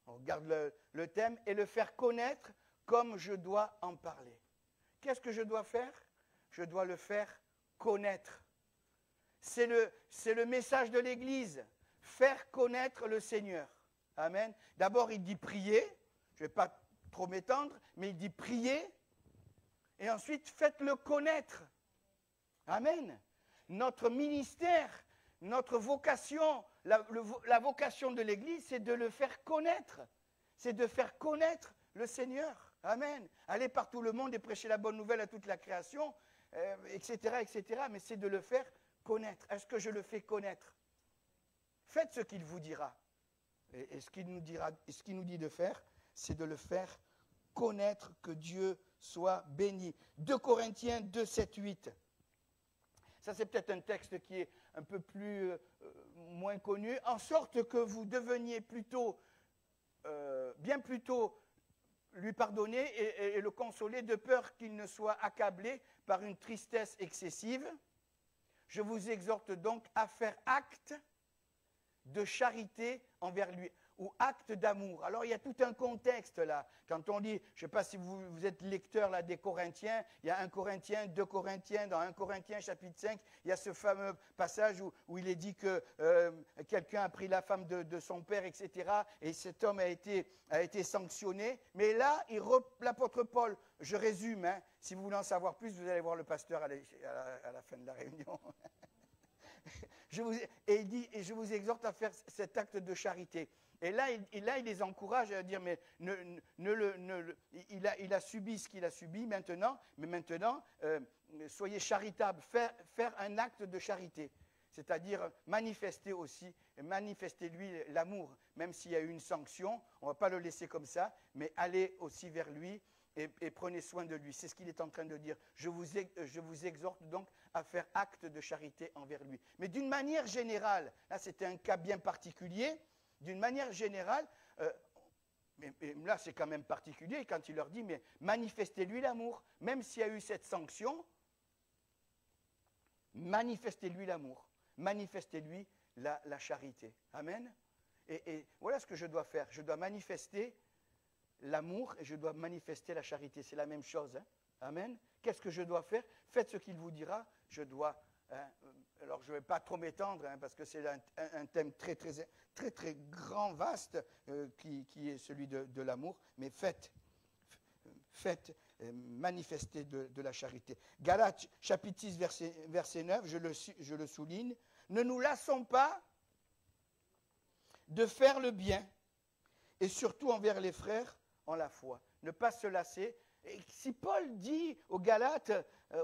on regarde le thème, et le faire connaître comme je dois en parler. Qu'est-ce que je dois faire? Je dois le faire connaître. C'est le message de l'Église, faire connaître le Seigneur. Amen. D'abord, il dit prier. Je ne vais pas trop m'étendre, mais il dit prier, et ensuite faites-le connaître. Amen. Notre ministère, notre vocation, la vocation de l'Église, c'est de le faire connaître. C'est de faire connaître le Seigneur. Amen. Aller par tout le monde et prêcher la bonne nouvelle à toute la création, etc., etc. Mais c'est de le faire connaître. Est-ce que je le fais connaître? Faites ce qu'il vous dira. Et ce qu'il nous dit de faire, c'est de le faire connaître, que Dieu soit béni. 2 Corinthiens 2, 7, 8. Ça, c'est peut-être un texte qui est un peu moins connu. En sorte que vous deveniez bien plutôt lui pardonner et le consoler, de peur qu'il ne soit accablé par une tristesse excessive. Je vous exhorte donc à faire acte de charité envers lui, ou acte d'amour. Alors il y a tout un contexte là. Quand on lit, je ne sais pas si vous êtes lecteur là des Corinthiens, il y a 1 Corinthiens, 2 Corinthiens, dans 1 Corinthiens chapitre 5, il y a ce fameux passage où il est dit que quelqu'un a pris la femme de son père, etc. Et cet homme a été sanctionné. Mais là, l'apôtre Paul, je résume, hein, si vous voulez en savoir plus, vous allez voir le pasteur à la fin de la réunion. Il dit, et je vous exhorte à faire cet acte de charité. Et là, il les encourage à dire, mais il a subi ce qu'il a subi maintenant, mais maintenant, soyez charitables, faire un acte de charité. C'est-à-dire manifester lui l'amour, même s'il y a eu une sanction, on ne va pas le laisser comme ça, mais aller aussi vers lui et prenez soin de lui. C'est ce qu'il est en train de dire. Je vous exhorte donc à faire acte de charité envers lui. Mais d'une manière générale, là c'était un cas bien particulier, d'une manière générale, mais là c'est quand même particulier quand il leur dit, mais manifestez-lui l'amour, même s'il y a eu cette sanction, manifestez-lui l'amour, manifestez-lui la charité. Amen. Et voilà ce que je dois faire, je dois manifester l'amour et je dois manifester la charité, c'est la même chose. Hein? Amen. Qu'est-ce que je dois faire? Faites ce qu'il vous dira, je dois... alors je ne vais pas trop m'étendre, hein, parce que c'est un thème très, très, très, très grand, vaste, qui est celui de l'amour, mais faites manifester de la charité. Galates chapitre 6, verset 9, je le souligne, ne nous lassons pas de faire le bien, et surtout envers les frères en la foi. Ne pas se lasser. Et si Paul dit aux Galates,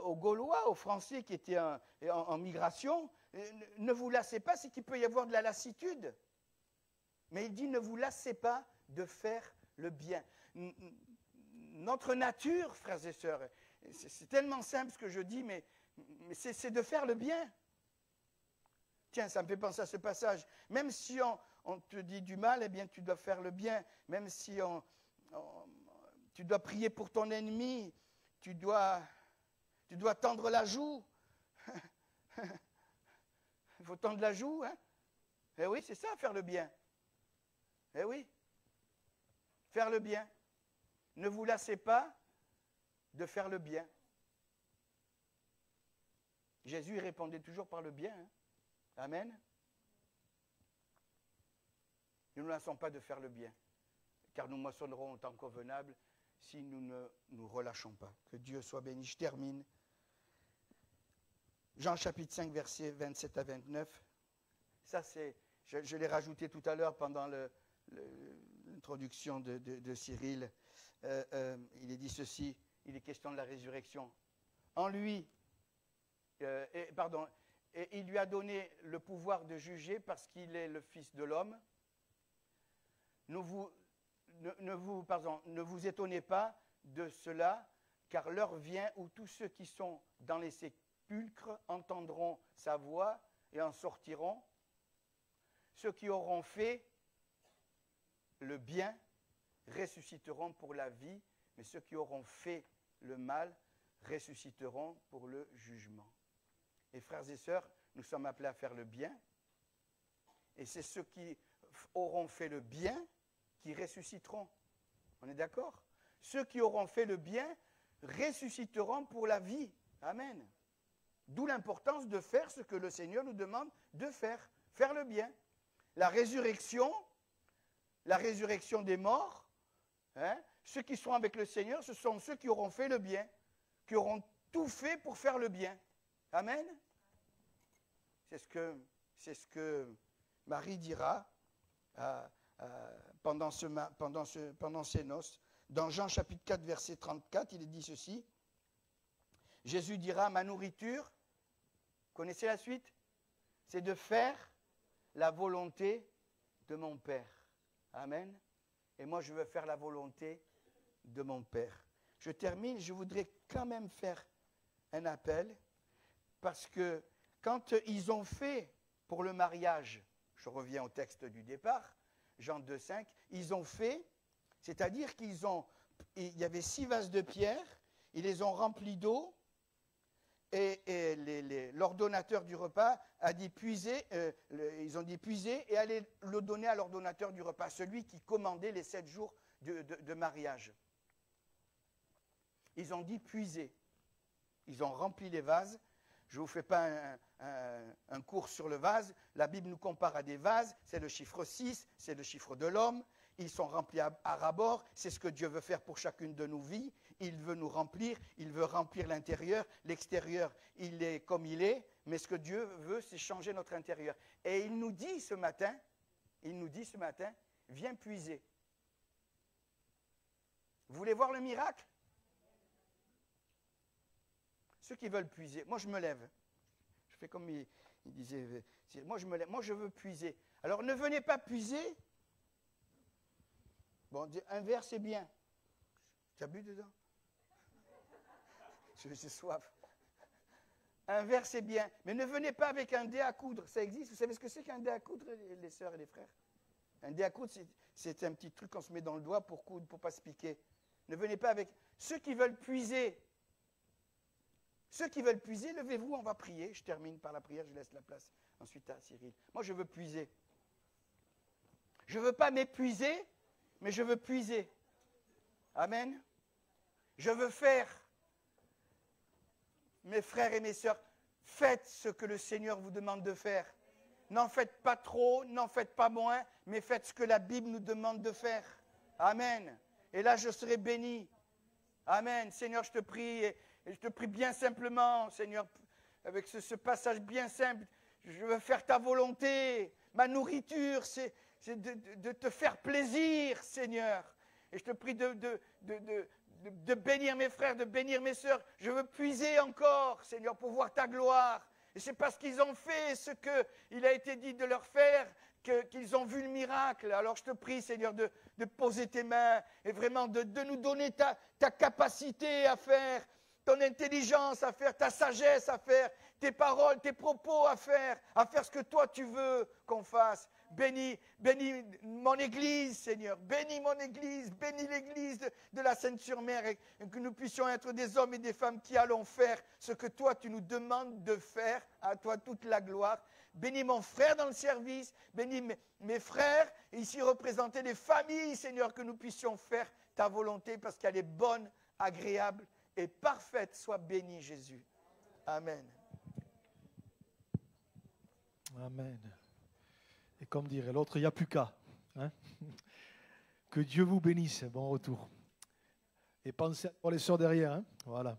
aux Gaulois, aux Français qui étaient en migration, ne vous lassez pas, c'est qu'il peut y avoir de la lassitude. Mais il dit, ne vous lassez pas de faire le bien. Notre nature, frères et sœurs, c'est tellement simple ce que je dis, mais c'est de faire le bien. Tiens, ça me fait penser à ce passage. Même si on te dit du mal, eh bien, tu dois faire le bien. Même si tu dois prier pour ton ennemi, tu dois tendre la joue. Il faut tendre la joue, hein? Eh oui, c'est ça, faire le bien. Eh oui, faire le bien. Ne vous lassez pas de faire le bien. Jésus il répondait toujours par le bien. Hein? Amen. Ne nous lassons pas de faire le bien, car nous moissonnerons au temps convenable si nous ne nous relâchons pas. Que Dieu soit béni. Je termine. Jean chapitre 5, versets 27 à 29. Ça, je l'ai rajouté tout à l'heure pendant l'introduction de Cyril. Il est dit ceci, il est question de la résurrection. En lui, et il lui a donné le pouvoir de juger parce qu'il est le Fils de l'homme. Ne vous étonnez pas de cela, car l'heure vient où tous ceux qui sont dans les sépulcres entendront sa voix et en sortiront. Ceux qui auront fait le bien ressusciteront pour la vie, mais ceux qui auront fait le mal ressusciteront pour le jugement. Et frères et sœurs, nous sommes appelés à faire le bien, et c'est ceux qui auront fait le bien qui ressusciteront. On est d'accord? Ceux qui auront fait le bien ressusciteront pour la vie. Amen. D'où l'importance de faire ce que le Seigneur nous demande de faire. Faire le bien. La résurrection des morts, hein, ceux qui seront avec le Seigneur, ce sont ceux qui auront fait le bien, qui auront tout fait pour faire le bien. Amen. C'est ce que Marie dira pendant ses noces. Dans Jean chapitre 4, verset 34, il est dit ceci. Jésus dira, ma nourriture, connaissez la suite? C'est de faire la volonté de mon Père. Amen. Et moi, je veux faire la volonté de mon Père. Je termine, je voudrais quand même faire un appel, parce que quand ils ont fait pour le mariage, je reviens au texte du départ, Jean 2, 5, ils ont fait, c'est-à-dire il y avait 6 vases de pierre, ils les ont remplis d'eau, et l'ordonnateur du repas a dit puiser, ils ont dit puiser et aller le donner à l'ordonnateur du repas, celui qui commandait les 7 jours de mariage. Ils ont dit puiser. Ils ont rempli les vases. Je ne vous fais pas un cours sur le vase. La Bible nous compare à des vases. C'est le chiffre 6, c'est le chiffre de l'homme. Ils sont remplis à ras-bord. C'est ce que Dieu veut faire pour chacune de nos vies. Il veut nous remplir. Il veut remplir l'intérieur. L'extérieur, il est comme il est. Mais ce que Dieu veut, c'est changer notre intérieur. Et il nous dit ce matin, viens puiser. Vous voulez voir le miracle? Ceux qui veulent puiser, moi je me lève. Je fais comme il disait, moi je me lève, moi je veux puiser. Alors ne venez pas puiser. Bon, un verre c'est bien. Tu as bu dedans? J'ai soif. Un verre c'est bien, mais ne venez pas avec un dé à coudre. Ça existe, vous savez ce que c'est qu'un dé à coudre, les sœurs et les frères? Un dé à coudre, c'est un petit truc qu'on se met dans le doigt pour coudre, pour ne pas se piquer. Ne venez pas avec ceux qui veulent puiser. Ceux qui veulent puiser, levez-vous, on va prier. Je termine par la prière, je laisse la place ensuite à Cyril. Moi, je veux puiser. Je ne veux pas m'épuiser, mais je veux puiser. Amen. Je veux faire. Mes frères et mes sœurs, faites ce que le Seigneur vous demande de faire. N'en faites pas trop, n'en faites pas moins, mais faites ce que la Bible nous demande de faire. Amen. Et là, je serai béni. Amen. Seigneur, je te prie, et je te prie bien simplement, Seigneur, avec ce passage bien simple, je veux faire ta volonté. Ma nourriture, c'est de te faire plaisir, Seigneur. Et je te prie de bénir mes frères, de bénir mes sœurs. Je veux puiser encore, Seigneur, pour voir ta gloire. Et c'est parce qu'ils ont fait ce qu'il a été dit de leur faire qu'ils ont vu le miracle. Alors je te prie, Seigneur, de poser tes mains et vraiment de nous donner ta capacité à faire ton intelligence à faire, ta sagesse à faire, tes paroles, tes propos à faire ce que toi tu veux qu'on fasse. Bénis mon Église, Seigneur. Bénis mon Église. Bénis l'Église de la Seine-sur-Mer et que nous puissions être des hommes et des femmes qui allons faire ce que toi tu nous demandes de faire. À toi toute la gloire. Bénis mon frère dans le service. Bénis mes frères ici représentés, les familles, Seigneur, que nous puissions faire ta volonté parce qu'elle est bonne, agréable et parfaite. Sois béni, Jésus. Amen. Amen. Et comme dirait l'autre, il n'y a plus qu'à. Hein? Que Dieu vous bénisse. Bon retour. Et pensez pour les sœurs derrière. Hein? Voilà.